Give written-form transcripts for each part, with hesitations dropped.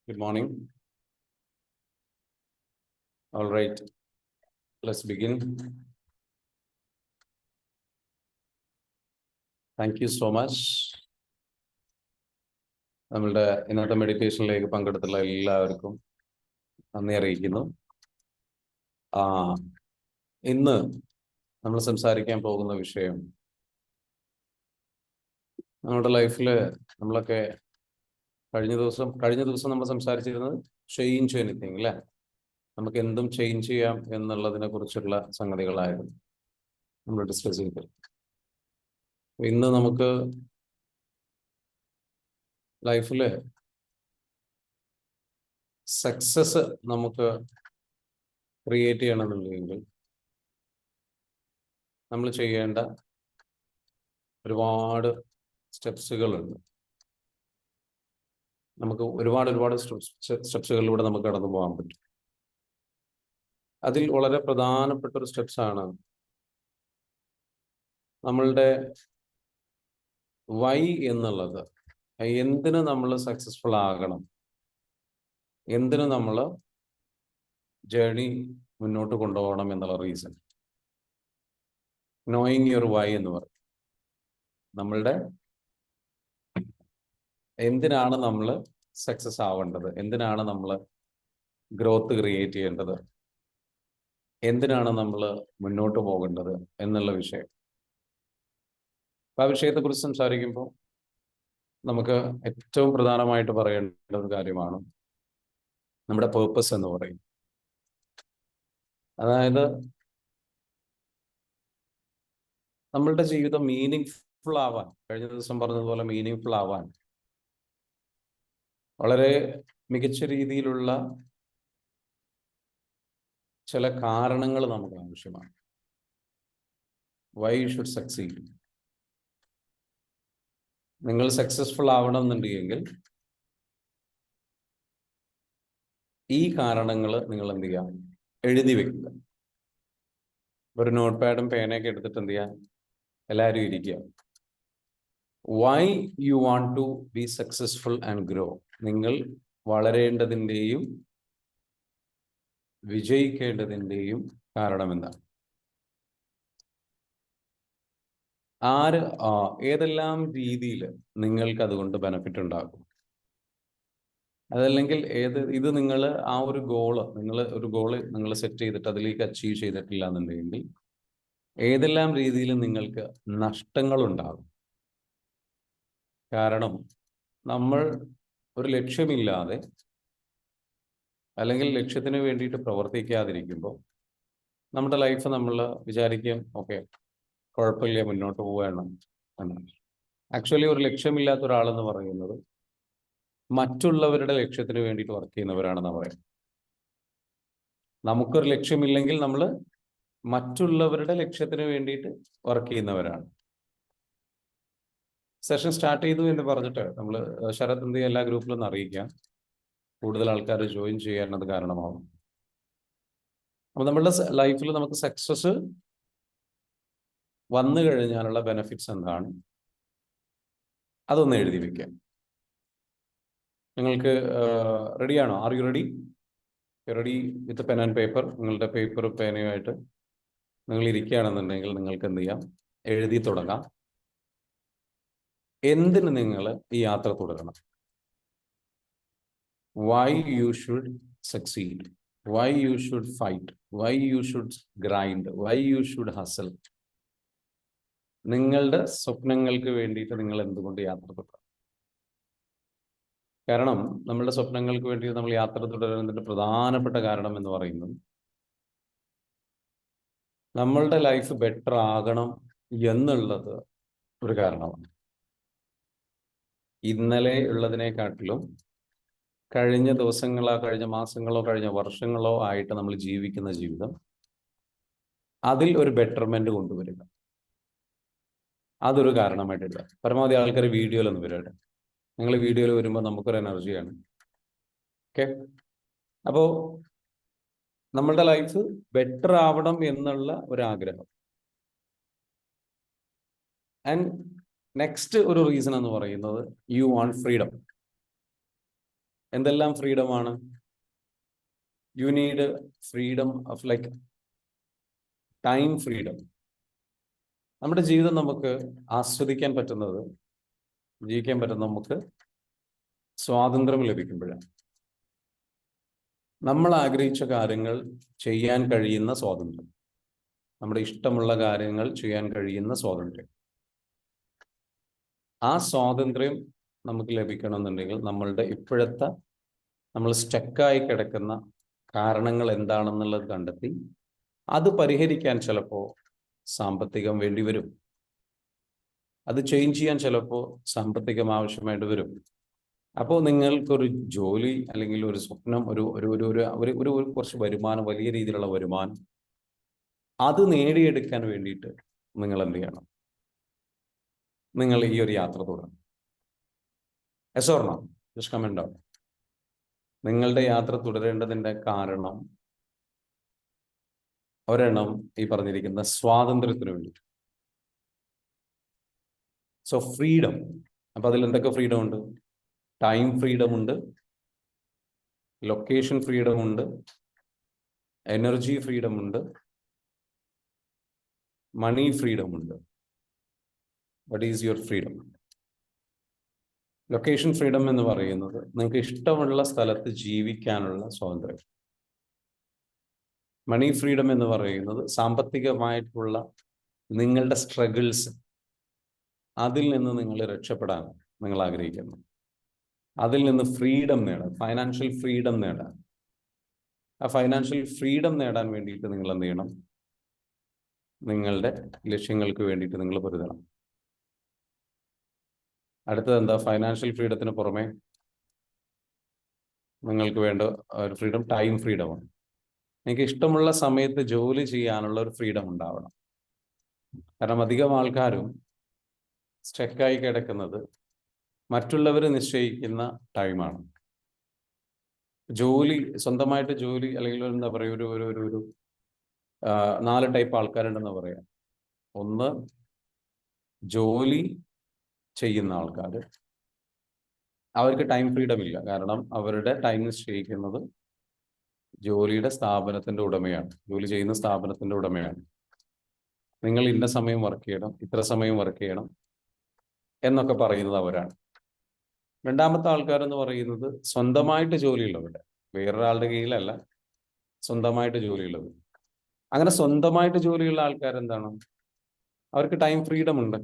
Good morning. All right, let's begin. Thank you so much. നമ്മളുടെ ഇന്നത്തെ മെഡിറ്റേഷനിലേക്ക് പങ്കെടുത്തുള്ള എല്ലാവർക്കും നന്ദി അറിയിക്കുന്നു. ഇന്ന് നമ്മൾ സംസാരിക്കാൻ പോകുന്ന വിഷയം നമ്മുടെ ലൈഫിൽ നമ്മളൊക്കെ കഴിഞ്ഞ ദിവസം നമ്മൾ സംസാരിച്ചിരുന്നത് ചേഞ്ച് എനിത്തിങ് അല്ലേ, നമുക്ക് എന്തും ചേഞ്ച് ചെയ്യാം എന്നുള്ളതിനെ കുറിച്ചുള്ള സംഗതികളായിരുന്നു നമ്മൾ ഡിസ്കസ് ചെയ്തത്. ഇന്ന് നമുക്ക് ലൈഫിൽ സക്സസ് നമുക്ക് ക്രിയേറ്റ് ചെയ്യണമെന്നുണ്ടെങ്കിൽ നമ്മൾ ചെയ്യേണ്ട ഒരുപാട് സ്റ്റെപ്സുകളുണ്ട്. നമുക്ക് ഒരുപാട് സ്റ്റെപ്സുകളിലൂടെ നമുക്ക് കടന്നു പോകാൻ പറ്റും. അതിൽ വളരെ പ്രധാനപ്പെട്ട ഒരു സ്റ്റെപ്സാണ് നമ്മളുടെ വൈ എന്നുള്ളത്. എന്തിന് നമ്മൾ സക്സസ്ഫുൾ ആകണം, എന്തിനു നമ്മൾ ജേർണി മുന്നോട്ട് കൊണ്ടുപോകണം എന്നുള്ള റീസൺ. നോയിങ് യുവർ വൈ എന്ന് പറയും. നമ്മളുടെ എന്തിനാണ് നമ്മൾ സക്സസ് ആവേണ്ടത്, എന്തിനാണ് നമ്മൾ ഗ്രോത്ത് ക്രിയേറ്റ് ചെയ്യേണ്ടത്, എന്തിനാണ് നമ്മൾ മുന്നോട്ട് പോകേണ്ടത് എന്നുള്ള വിഷയം. ആ വിഷയത്തെക്കുറിച്ച് സംസാരിക്കുമ്പോൾ നമുക്ക് ഏറ്റവും പ്രധാനമായിട്ട് പറയേണ്ട ഒരു കാര്യമാണ് നമ്മുടെ പേർപ്പസ് എന്ന് പറയും. അതായത് നമ്മളുടെ ജീവിതം മീനിങ് ആവാൻ, കഴിഞ്ഞ ദിവസം പറഞ്ഞതുപോലെ മീനിങ് ആവാൻ വളരെ മികച്ച രീതിയിലുള്ള ചില കാരണങ്ങൾ നമുക്ക് ആവശ്യമാണ്. Why you should succeed. നിങ്ങൾ സക്സസ്ഫുൾ ആവണം എന്നുണ്ടെങ്കിൽ ഈ കാരണങ്ങൾ നിങ്ങൾ എന്ത് ചെയ്യാം, എഴുതി വെക്കുക. ഒരു നോട്ട് പാഡും പേനയൊക്കെ എടുത്തിട്ട് എന്ത് ചെയ്യാം, എല്ലാവരും ഇരിക്കുക. Why you want to be successful and grow. നിങ്ങൾ വളരേണ്ടതിൻ്റെയും വിജയിക്കേണ്ടതിൻ്റെയും കാരണം എന്താണ്? ഏതെല്ലാം രീതിയിൽ നിങ്ങൾക്ക് അതുകൊണ്ട് ബെനിഫിറ്റ് ഉണ്ടാകും? അതല്ലെങ്കിൽ ഇത് നിങ്ങൾ ആ ഒരു ഗോള് നിങ്ങൾ സെറ്റ് ചെയ്തിട്ട് അതിലേക്ക് അച്ചീവ് ചെയ്തിട്ടില്ല എന്നുണ്ടെങ്കിൽ ഏതെല്ലാം രീതിയിൽ നിങ്ങൾക്ക് നഷ്ടങ്ങളുണ്ടാകും? കാരണം നമ്മൾ ഒരു ലക്ഷ്യമില്ലാതെ അല്ലെങ്കിൽ ലക്ഷ്യത്തിന് വേണ്ടിയിട്ട് പ്രവർത്തിക്കാതിരിക്കുമ്പോൾ നമ്മുടെ ലൈഫ് നമ്മൾ വിചാരിക്കും ഓക്കെ കുഴപ്പമില്ല, മുന്നോട്ട് പോവുകയാണ് എന്നാണ്. ആക്ച്വലി ഒരു ലക്ഷ്യമില്ലാത്ത ഒരാളെന്ന് പറയുന്നത് മറ്റുള്ളവരുടെ ലക്ഷ്യത്തിന് വേണ്ടിയിട്ട് വർക്ക് ചെയ്യുന്നവരാണെന്ന് പറയുന്നത്. നമുക്കൊരു ലക്ഷ്യമില്ലെങ്കിൽ നമ്മൾ മറ്റുള്ളവരുടെ ലക്ഷ്യത്തിന് വേണ്ടിയിട്ട് വർക്ക് ചെയ്യുന്നവരാണ്. സെഷൻ സ്റ്റാർട്ട് ചെയ്തു എന്ന് പറഞ്ഞിട്ട് നമ്മൾ ശരത് എന്ത് എല്ലാ ഗ്രൂപ്പിലും അറിയിക്കാം, കൂടുതൽ ആൾക്കാർ ജോയിൻ ചെയ്യാനത് കാരണമാവും. അപ്പോൾ നമ്മളുടെ ലൈഫിൽ നമുക്ക് സക്സസ് വന്നു കഴിഞ്ഞാലുള്ള ബെനിഫിറ്റ്സ് എന്താണ്, അതൊന്ന് എഴുതി വെക്കാം. നിങ്ങൾക്ക് റെഡിയാണോ? Are you ready? Ready with pen and paper. നിങ്ങളുടെ പേപ്പറും പേനയുമായിട്ട് നിങ്ങൾ ഇരിക്കുകയാണെന്നുണ്ടെങ്കിൽ നിങ്ങൾക്ക് എന്ത് ചെയ്യാം, എഴുതി തുടങ്ങാം. എന്തിന് നിങ്ങൾ ഈ യാത്ര തുടരണം? Why you should succeed, why you should fight, why you should grind, why you should hustle. നിങ്ങളുടെ സ്വപ്നങ്ങൾക്ക് വേണ്ടിയിട്ട് നിങ്ങൾ എന്തുകൊണ്ട് യാത്ര തുടരണം? കാരണം നമ്മളുടെ സ്വപ്നങ്ങൾക്ക് വേണ്ടി നമ്മൾ യാത്ര തുടരുന്നതിന്റെ പ്രധാനപ്പെട്ട കാരണം എന്ന് പറയുന്നത് നമ്മളുടെ ലൈഫ് ബെറ്റർ ആകണം എന്നുള്ളത് ഒരു കാരണമാണ്. ഇന്നലെ ഉള്ളതിനെക്കാട്ടിലും കഴിഞ്ഞ ദിവസങ്ങളോ കഴിഞ്ഞ മാസങ്ങളോ കഴിഞ്ഞ വർഷങ്ങളോ ആയിട്ട് നമ്മൾ ജീവിക്കുന്ന ജീവിതം, അതിൽ ഒരു ബെറ്റർമെന്റ് കൊണ്ടുവരിക, അതൊരു കാരണമായിട്ടില്ല. പരമാവധി ആൾക്കാർ വീഡിയോയിലൊന്നും വരട്ടെ. നിങ്ങൾ വീഡിയോയിൽ വരുമ്പോൾ നമുക്കൊരു എനർജിയാണ്. ഓക്കെ, അപ്പോൾ നമ്മളുടെ ലൈഫ് ബെറ്റർ ആവണം എന്നുള്ള ഒരാഗ്രഹം. ആൻഡ് നെക്സ്റ്റ് ഒരു റീസൺ എന്ന് പറയുന്നത് യു വാണ്ട് ഫ്രീഡം. എന്തെല്ലാം ഫ്രീഡമാണ്? You need freedom of like time freedom. നമ്മുടെ ജീവിതം നമുക്ക് ആസ്വദിക്കാൻ പറ്റുന്നത്, ജീവിക്കാൻ പറ്റുന്നത് നമുക്ക് സ്വാതന്ത്ര്യം ലഭിക്കുമ്പോഴാണ്. നമ്മൾ ആഗ്രഹിച്ച കാര്യങ്ങൾ ചെയ്യാൻ കഴിയുന്ന സ്വാതന്ത്ര്യം, നമ്മുടെ ഇഷ്ടമുള്ള കാര്യങ്ങൾ ചെയ്യാൻ കഴിയുന്ന സ്വാതന്ത്ര്യം. ആ സ്വാതന്ത്ര്യം നമുക്ക് ലഭിക്കണമെന്നുണ്ടെങ്കിൽ നമ്മളുടെ ഇപ്പോഴത്തെ നമ്മൾ സ്റ്റക്കായി കിടക്കുന്ന കാരണങ്ങൾ എന്താണെന്നുള്ളത് കണ്ടെത്തി അത് പരിഹരിക്കാൻ ചിലപ്പോൾ സാമ്പത്തികം വേണ്ടി വരും. അത് ചേഞ്ച് ചെയ്യാൻ ചിലപ്പോൾ സാമ്പത്തികം ആവശ്യമായിട്ട് വരും. അപ്പോൾ നിങ്ങൾക്കൊരു ജോലി അല്ലെങ്കിൽ ഒരു സ്വപ്നം, ഒരു ഒരു ഒരു ഒരു ഒരു ഒരു ഒരു കുറച്ച് വരുമാനം, വലിയ രീതിയിലുള്ള വരുമാനം, അത് നേടിയെടുക്കാൻ വേണ്ടിയിട്ട് നിങ്ങൾ എന്ത് ചെയ്യണം? നിങ്ങൾ ഈ ഒരു യാത്ര തുടരണം. Yes or no? Just comment out. നിങ്ങളുടെ യാത്ര തുടരേണ്ടതിന്റെ കാരണം ഒരെണ്ണം ഈ പറഞ്ഞിരിക്കുന്ന സ്വാതന്ത്ര്യത്തിന് വേണ്ടി. So freedom. അപ്പൊ അതിൽ എന്തൊക്കെ ഫ്രീഡം ഉണ്ട്? ടൈം ഫ്രീഡം ഉണ്ട്, ലൊക്കേഷൻ ഫ്രീഡം ഉണ്ട്, എനർജി ഫ്രീഡം ഉണ്ട്, മണി ഫ്രീഡം ഉണ്ട്. What is your freedom? Location freedom എന്ന് പറയുന്നത് നിങ്ങൾക്ക് ഇഷ്ടമുള്ള സ്ഥലത്ത് ജീവിക്കാനുള്ള സ്വാതന്ത്ര്യം. മണി ഫ്രീഡം എന്ന് പറയുന്നത് സാമ്പത്തികമായിട്ടുള്ള നിങ്ങളുടെ സ്ട്രഗിൾസ്, അതിൽ നിന്ന് നിങ്ങൾ രക്ഷപ്പെടാൻ നിങ്ങൾ ആഗ്രഹിക്കുന്നു. അതിൽ നിന്ന് ഫ്രീഡം നേടാൻ, ഫൈനാൻഷ്യൽ ഫ്രീഡം നേടാൻ. ആ ഫൈനാൻഷ്യൽ ഫ്രീഡം നേടാൻ വേണ്ടിയിട്ട് നിങ്ങൾ എന്ത് ചെയ്യണം? നിങ്ങളുടെ ലക്ഷ്യങ്ങൾക്ക് വേണ്ടിയിട്ട് നിങ്ങൾ പൊരുതണം. അടുത്തത് എന്താ? ഫൈനാൻഷ്യൽ ഫ്രീഡത്തിന് പുറമെ നിങ്ങൾക്ക് വേണ്ട ഒരു ഫ്രീഡം ടൈം ഫ്രീഡമാണ്. എനിക്ക് ഇഷ്ടമുള്ള സമയത്ത് ജോലി ചെയ്യാനുള്ള ഒരു ഫ്രീഡം ഉണ്ടാവണം. കാരണം അധികം ആൾക്കാരും സ്റ്റക്കായി കിടക്കുന്നത് മറ്റുള്ളവർ നിശ്ചയിക്കുന്ന ടൈമാണ്. ജോലി, സ്വന്തമായിട്ട് ജോലി, അല്ലെങ്കിൽ എന്താ പറയുക, ഒരു ഒരു ഒരു ഒരു 4 ടൈപ്പ് ആൾക്കാരുണ്ടെന്ന് പറയാം. ഒന്ന്, ജോലി ചെയ്യുന്ന ആൾക്കാർ. അവർക്ക് ടൈം ഫ്രീഡം ഇല്ല. കാരണം അവരുടെ ടൈം നിശ്ചയിക്കുന്നത് ജോലിയുടെ സ്ഥാപനത്തിന്റെ ഉടമയാണ്, ജോലി ചെയ്യുന്ന സ്ഥാപനത്തിന്റെ ഉടമയാണ്. നിങ്ങൾ ഇന്ന സമയം വർക്ക് ചെയ്യണം, ഇത്ര സമയം വർക്ക് ചെയ്യണം എന്നൊക്കെ പറയുന്നത് അവരാണ്. രണ്ടാമത്തെ ആൾക്കാരെന്ന് പറയുന്നത് സ്വന്തമായിട്ട് ജോലിയുള്ളവരുടെ, വേറൊരാളുടെ കീഴിലല്ല, സ്വന്തമായിട്ട് ജോലിയുള്ളത്. അങ്ങനെ സ്വന്തമായിട്ട് ജോലിയുള്ള ആൾക്കാർ എന്താണ്? അവർക്ക് ടൈം ഫ്രീഡം ഉണ്ട്,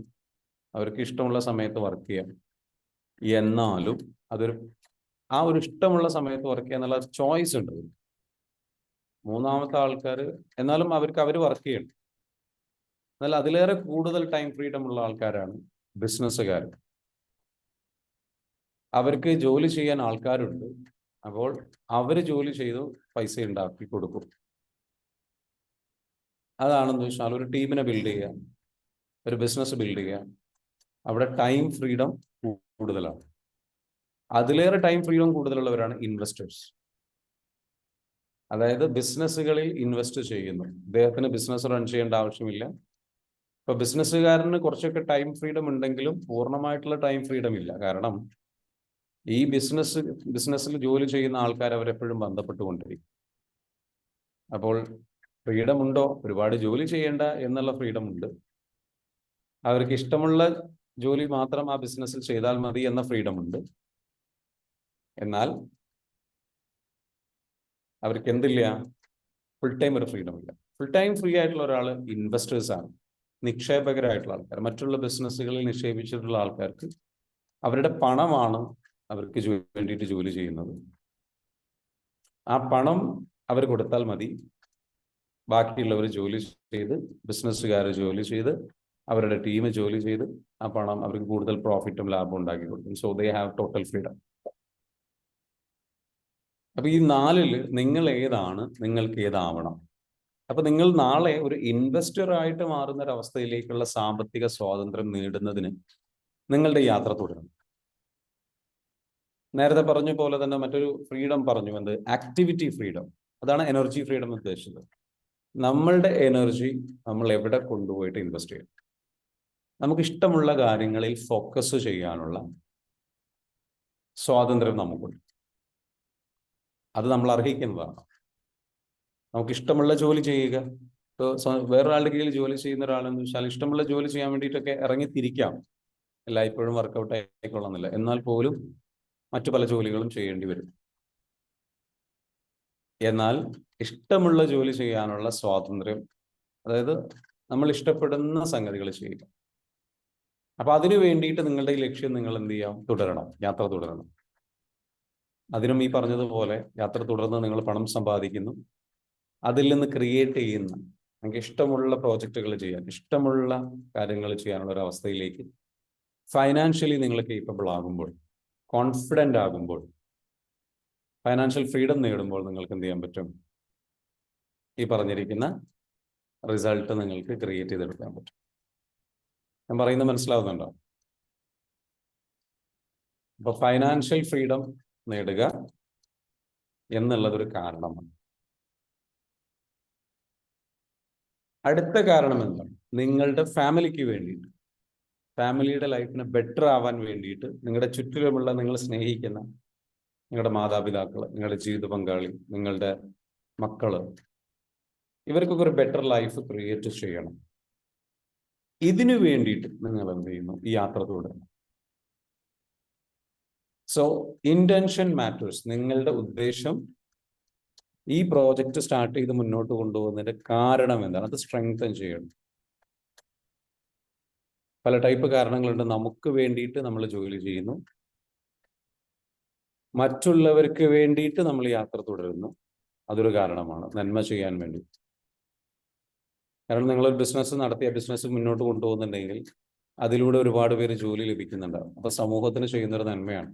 അവർക്ക് ഇഷ്ടമുള്ള സമയത്ത് വർക്ക് ചെയ്യാം. എന്നാലും ആ ഒരു ഇഷ്ടമുള്ള സമയത്ത് വർക്ക് ചെയ്യാൻ എന്നുള്ള ചോയ്സ് ഉണ്ട്. മൂന്നാമത്തെ ആൾക്കാർ എന്നാലും അവർ വർക്ക് ചെയ്യണം. എന്നാൽ അതിലേറെ കൂടുതൽ ടൈം ഫ്രീഡം ഉള്ള ആൾക്കാരാണ് ബിസിനസ്സുകാർ. അവർക്ക് ജോലി ചെയ്യാൻ ആൾക്കാരുണ്ട്, അപ്പോൾ അവർ ജോലി ചെയ്തു പൈസ ഉണ്ടാക്കി കൊടുക്കും. അതാണെന്ന് വെച്ചാൽ ഒരു ടീമിനെ ബിൽഡ് ചെയ്യുക, ഒരു ബിസിനസ് ബിൽഡ് ചെയ്യുക, അവിടെ ടൈം ഫ്രീഡം കൂടുതലാണ്. അതിലേറെ ടൈം ഫ്രീഡം കൂടുതലുള്ളവരാണ് ഇൻവെസ്റ്റേഴ്സ്. അതായത് ബിസിനസ്സുകളിൽ ഇൻവെസ്റ്റ് ചെയ്യുന്നു. അദ്ദേഹത്തിന് ബിസിനസ് റൺ ചെയ്യേണ്ട ആവശ്യമില്ല. ഇപ്പൊ ബിസിനസ്സുകാരന് കുറച്ചൊക്കെ ടൈം ഫ്രീഡം ഉണ്ടെങ്കിലും പൂർണ്ണമായിട്ടുള്ള ടൈം ഫ്രീഡം ഇല്ല. കാരണം ഈ ബിസിനസ്സിൽ ജോലി ചെയ്യുന്ന ആൾക്കാർ അവരെപ്പോഴും ബന്ധപ്പെട്ടുകൊണ്ടിരിക്കും. അപ്പോൾ ഫ്രീഡം ഉണ്ടോ? ഒരുപാട് ജോലി ചെയ്യേണ്ട എന്നുള്ള ഫ്രീഡം ഉണ്ട്. അവർക്ക് ഇഷ്ടമുള്ള ജോലി മാത്രം ആ ബിസിനസ്സിൽ ചെയ്താൽ മതി എന്ന ഫ്രീഡം ഉണ്ട്. എന്നാൽ അവർക്ക് എന്തില്ല? ഫുൾ ടൈം ഒരു ഫ്രീഡം ഇല്ല. ഫുൾ ടൈം ഫ്രീ ആയിട്ടുള്ള ഒരാൾ ഇൻവെസ്റ്റേഴ്സ് ആണ്, നിക്ഷേപകരായിട്ടുള്ള ആൾക്കാർ. മറ്റുള്ള ബിസിനസ്സുകളിൽ നിക്ഷേപിച്ചിട്ടുള്ള ആൾക്കാർക്ക് അവരുടെ പണമാണ് അവർക്ക് വേണ്ടിയിട്ട് ജോലി ചെയ്യുന്നത്. ആ പണം അവർ കൊടുത്താൽ മതി, ബാക്കിയുള്ളവർ ജോലി ചെയ്ത്, ബിസിനസ്സുകാർ ജോലി ചെയ്ത്, അവരുടെ ടീം ജോലി ചെയ്ത് ആ പണം അവർക്ക് കൂടുതൽ പ്രോഫിറ്റും ലാഭവും ഉണ്ടാക്കി കൊടുക്കും. So they have total freedom. അപ്പൊ ഈ 4-ൽ നിങ്ങൾ ഏതാണ്? നിങ്ങൾക്ക് ഏതാവണം? അപ്പൊ നിങ്ങൾ നാളെ ഒരു ഇൻവെസ്റ്റർ ആയിട്ട് മാറുന്ന ഒരവസ്ഥയിലേക്കുള്ള സാമ്പത്തിക സ്വാതന്ത്ര്യം നേടുന്നതിന് നിങ്ങളുടെ യാത്ര തുടരണം. നേരത്തെ പറഞ്ഞ പോലെ തന്നെ മറ്റൊരു ഫ്രീഡം പറഞ്ഞു, എന്ത്? Activity freedom. അതാണ് എനർജി ഫ്രീഡം ഉദ്ദേശിച്ചത്. നമ്മളുടെ എനർജി നമ്മൾ എവിടെ കൊണ്ടുപോയിട്ട് ഇൻവെസ്റ്റ് ചെയ്യും? നമുക്ക് ഇഷ്ടമുള്ള കാര്യങ്ങളിൽ ഫോക്കസ് ചെയ്യാനുള്ള സ്വാതന്ത്ര്യം നമുക്കുണ്ട്. അത് നമ്മൾ അർഹിക്കുന്നതാണ്. നമുക്ക് ഇഷ്ടമുള്ള ജോലി ചെയ്യുക. ഇപ്പോൾ വേറൊരാളുടെ കീഴിൽ ജോലി ചെയ്യുന്ന ഒരാളെന്ന് വെച്ചാൽ ഇഷ്ടമുള്ള ജോലി ചെയ്യാൻ വേണ്ടിയിട്ടൊക്കെ ഇറങ്ങിത്തിരിക്കാം. എല്ലായ്പ്പോഴും വർക്കൗട്ട് ആയിക്കൊള്ളുന്നില്ല. എന്നാൽ പോലും മറ്റു പല ജോലികളും ചെയ്യേണ്ടി വരും. എന്നാൽ ഇഷ്ടമുള്ള ജോലി ചെയ്യാനുള്ള സ്വാതന്ത്ര്യം, അതായത് നമ്മൾ ഇഷ്ടപ്പെടുന്ന സംഗതികൾ ചെയ്യുക. അപ്പൊ അതിനു വേണ്ടിയിട്ട് നിങ്ങളുടെ ഈ ലക്ഷ്യം നിങ്ങൾ എന്ത് ചെയ്യാം? തുടരണം, യാത്ര തുടരണം. അതിനും ഈ പറഞ്ഞതുപോലെ യാത്ര തുടർന്ന് നിങ്ങൾ പണം സമ്പാദിക്കുന്നു. അതിൽ നിന്ന് ക്രിയേറ്റ് ചെയ്യുന്ന, നിങ്ങൾക്ക് ഇഷ്ടമുള്ള പ്രോജക്റ്റുകൾ ചെയ്യാൻ, ഇഷ്ടമുള്ള കാര്യങ്ങൾ ചെയ്യാനുള്ള ഒരു അവസ്ഥയിലേക്ക് ഫൈനാൻഷ്യലി നിങ്ങൾ കേപ്പബിൾ ആകുമ്പോൾ, കോൺഫിഡൻ്റ് ആകുമ്പോൾ, ഫൈനാൻഷ്യൽ ഫ്രീഡം നേടുമ്പോൾ നിങ്ങൾക്ക് എന്ത് ചെയ്യാൻ പറ്റും? ഈ പറഞ്ഞിരിക്കുന്ന റിസൾട്ട് നിങ്ങൾക്ക് ക്രിയേറ്റ് ചെയ്തെടുക്കാൻ പറ്റും. ഞാൻ പറയുന്നത് മനസ്സിലാവുന്നുണ്ടോ? അപ്പൊ ഫൈനാൻഷ്യൽ ഫ്രീഡം നേടുക എന്നുള്ളതൊരു കാരണമാണ്. അടുത്ത കാരണം എന്താണ്? നിങ്ങളുടെ ഫാമിലിക്ക് വേണ്ടിയിട്ട്, ഫാമിലിയുടെ ലൈഫിന് ബെറ്റർ ആവാൻ വേണ്ടിയിട്ട്, നിങ്ങളുടെ ചുറ്റിലുമുള്ള നിങ്ങൾ സ്നേഹിക്കുന്ന നിങ്ങളുടെ മാതാപിതാക്കൾ, നിങ്ങളുടെ ജീവിത പങ്കാളി, നിങ്ങളുടെ മക്കള്, ഇവർക്കൊക്കെ ഒരു ബെറ്റർ ലൈഫ് ക്രിയേറ്റ് ചെയ്യണം. ഇതിനു വേണ്ടിയിട്ട് നിങ്ങൾ എന്ത് ചെയ്യുന്നു? ഈ യാത്ര തുടരണം. So intention matters. നിങ്ങളുടെ ഉദ്ദേശം, ഈ പ്രോജക്റ്റ് സ്റ്റാർട്ട് ചെയ്ത് മുന്നോട്ട് കൊണ്ടുപോകുന്നതിന്റെ കാരണം എന്താണ്? അത് സ്ട്രെങ്തൻ ചെയ്യണം. പല ടൈപ്പ് കാരണങ്ങളുണ്ട്. നമുക്ക് വേണ്ടിയിട്ട് നമ്മൾ ജോലി ചെയ്യുന്നു, മറ്റുള്ളവർക്ക് വേണ്ടിയിട്ട് നമ്മൾ യാത്ര തുടരുന്നു. അതൊരു കാരണമാണ്, നന്മ ചെയ്യാൻ വേണ്ടി. കാരണം നിങ്ങളൊരു ബിസിനസ് നടത്തിയ ബിസിനസ് മുന്നോട്ട് കൊണ്ടുപോകുന്നുണ്ടെങ്കിൽ അതിലൂടെ ഒരുപാട് പേര് ജോലി ലഭിക്കുന്നുണ്ടാവും. അപ്പൊ സമൂഹത്തിന് ചെയ്യുന്നൊരു നന്മയാണ്.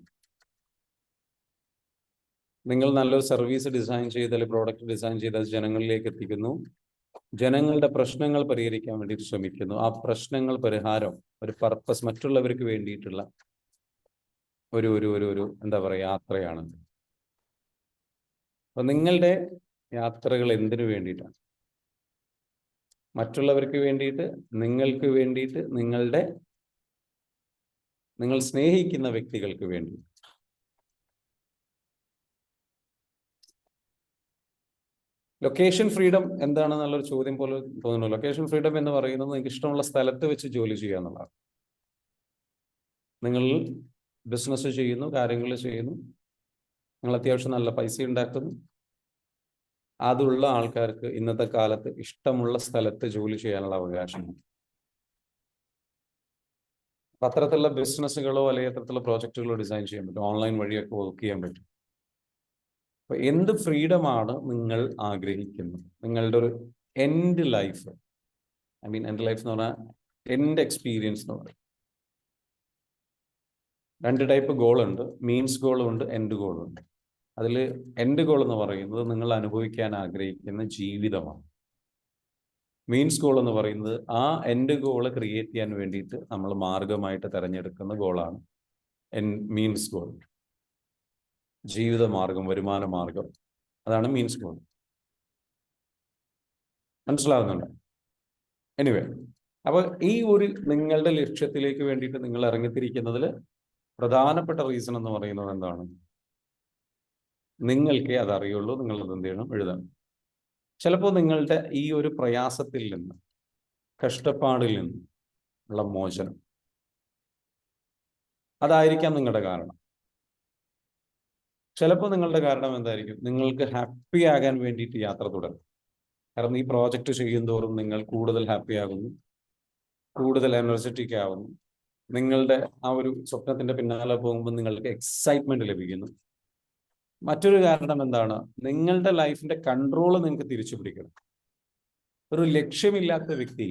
നിങ്ങൾ നല്ലൊരു സർവീസ് ഡിസൈൻ ചെയ്താൽ, പ്രോഡക്റ്റ് ഡിസൈൻ ചെയ്താൽ ജനങ്ങളിലേക്ക് എത്തിക്കുന്നു, ജനങ്ങളുടെ പ്രശ്നങ്ങൾ പരിഹരിക്കാൻ വേണ്ടിയിട്ട് ശ്രമിക്കുന്നു. ആ പ്രശ്നങ്ങൾ പരിഹാരം ഒരു പർപ്പസ്, മറ്റുള്ളവർക്ക് വേണ്ടിയിട്ടുള്ള ഒരു ഒരു ഒരു ഒരു എന്താ പറയുക, യാത്രയാണ്. അപ്പൊ നിങ്ങളുടെ യാത്രകൾ എന്തിനു വേണ്ടിയിട്ടാണ്? മറ്റുള്ളവർക്ക് വേണ്ടിയിട്ട്, നിങ്ങൾക്ക് വേണ്ടിയിട്ട്, നിങ്ങൾ സ്നേഹിക്കുന്ന വ്യക്തികൾക്ക് വേണ്ടി. ലൊക്കേഷൻ ഫ്രീഡം എന്താണെന്നുള്ളൊരു ചോദ്യം പോലെ തോന്നുന്നു. ലൊക്കേഷൻ ഫ്രീഡം എന്ന് പറയുന്നത് നിങ്ങൾക്ക് ഇഷ്ടമുള്ള സ്ഥലത്ത് വെച്ച് ജോലി ചെയ്യുക എന്നുള്ളതാണ്. നിങ്ങൾ ബിസിനസ് ചെയ്യുന്നു, കാര്യങ്ങൾ ചെയ്യുന്നു, നിങ്ങൾ അത്യാവശ്യം നല്ല പൈസ ഉണ്ടാക്കുന്നു. അതുള്ള ആൾക്കാർക്ക് ഇന്നത്തെ കാലത്ത് ഇഷ്ടമുള്ള സ്ഥലത്ത് ജോലി ചെയ്യാനുള്ള അവകാശമുണ്ട്. അത്തരത്തിലുള്ള ബിസിനസ്സുകളോ അല്ലെങ്കിൽ അത്തരത്തിലുള്ള പ്രോജക്റ്റുകളോ ഡിസൈൻ ചെയ്യാൻ പറ്റും, ഓൺലൈൻ വഴിയൊക്കെ വർക്ക് ചെയ്യാൻ പറ്റും. അപ്പൊ എന്ത് ഫ്രീഡമാണ് നിങ്ങൾ ആഗ്രഹിക്കുന്നത്? നിങ്ങളുടെ ഒരു എൻഡ് ലൈഫ്, എൻഡ് ലൈഫ് എന്ന് പറഞ്ഞാൽ എൻഡ് എക്സ്പീരിയൻസ് എന്ന് പറയും. 2 ടൈപ്പ് ഗോൾ ഉണ്ട്, മീൻസ് ഗോളും ഉണ്ട്, എൻഡ് ഗോളും ഉണ്ട്. അതിൽ എൻഡ് ഗോൾ എന്ന് പറയുന്നത് നിങ്ങൾ അനുഭവിക്കാൻ ആഗ്രഹിക്കുന്ന ജീവിതമാണ്. മീൻസ് ഗോൾ എന്ന് പറയുന്നത് ആ എൻഡ് ഗോള് ക്രിയേറ്റ് ചെയ്യാൻ വേണ്ടിയിട്ട് നമ്മൾ മാർഗമായിട്ട് തിരഞ്ഞെടുക്കുന്ന ഗോളാണ് മീൻസ് ഗോൾ. ജീവിത മാർഗം, വരുമാന മാർഗം, അതാണ് മീൻസ് ഗോൾ. മനസ്സിലാകുന്നുണ്ടോ? എനിവേ, അപ്പൊ ഈ ഒരു നിങ്ങളുടെ ലക്ഷ്യത്തിലേക്ക് വേണ്ടിയിട്ട് നിങ്ങൾ ഇറങ്ങിത്തിരിക്കുന്നതിൽ പ്രധാനപ്പെട്ട റീസൺ എന്ന് പറയുന്നത് എന്താണ്? നിങ്ങൾക്കേ അതറിയുള്ളൂ. നിങ്ങൾ അത് എന്ത് ചെയ്യണം? എഴുതണം. ചിലപ്പോൾ നിങ്ങളുടെ ഈ ഒരു പ്രയാസത്തിൽ നിന്ന്, കഷ്ടപ്പാടിൽ നിന്ന് ഉള്ള മോചനം, അതായിരിക്കാം നിങ്ങളുടെ കാരണം. ചിലപ്പോൾ നിങ്ങളുടെ കാരണം എന്തായിരിക്കും? നിങ്ങൾക്ക് ഹാപ്പി ആകാൻ വേണ്ടിയിട്ട് യാത്ര തുടരും. കാരണം ഈ പ്രോജക്റ്റ് ചെയ്യും തോറും നിങ്ങൾ കൂടുതൽ ഹാപ്പി ആകുന്നു, കൂടുതൽ എനർജറ്റിക് ആവുന്നു. നിങ്ങളുടെ ആ ഒരു സ്വപ്നത്തിന്റെ പിന്നാലെ പോകുമ്പോൾ നിങ്ങൾക്ക് എക്സൈറ്റ്മെന്റ് ലഭിക്കുന്നു. മറ്റൊരു കാരണം എന്താണ്? നിങ്ങളുടെ ലൈഫിന്റെ കൺട്രോൾ നിങ്ങൾക്ക് തിരിച്ചു പിടിക്കണം. ഒരു ലക്ഷ്യമില്ലാത്ത വ്യക്തി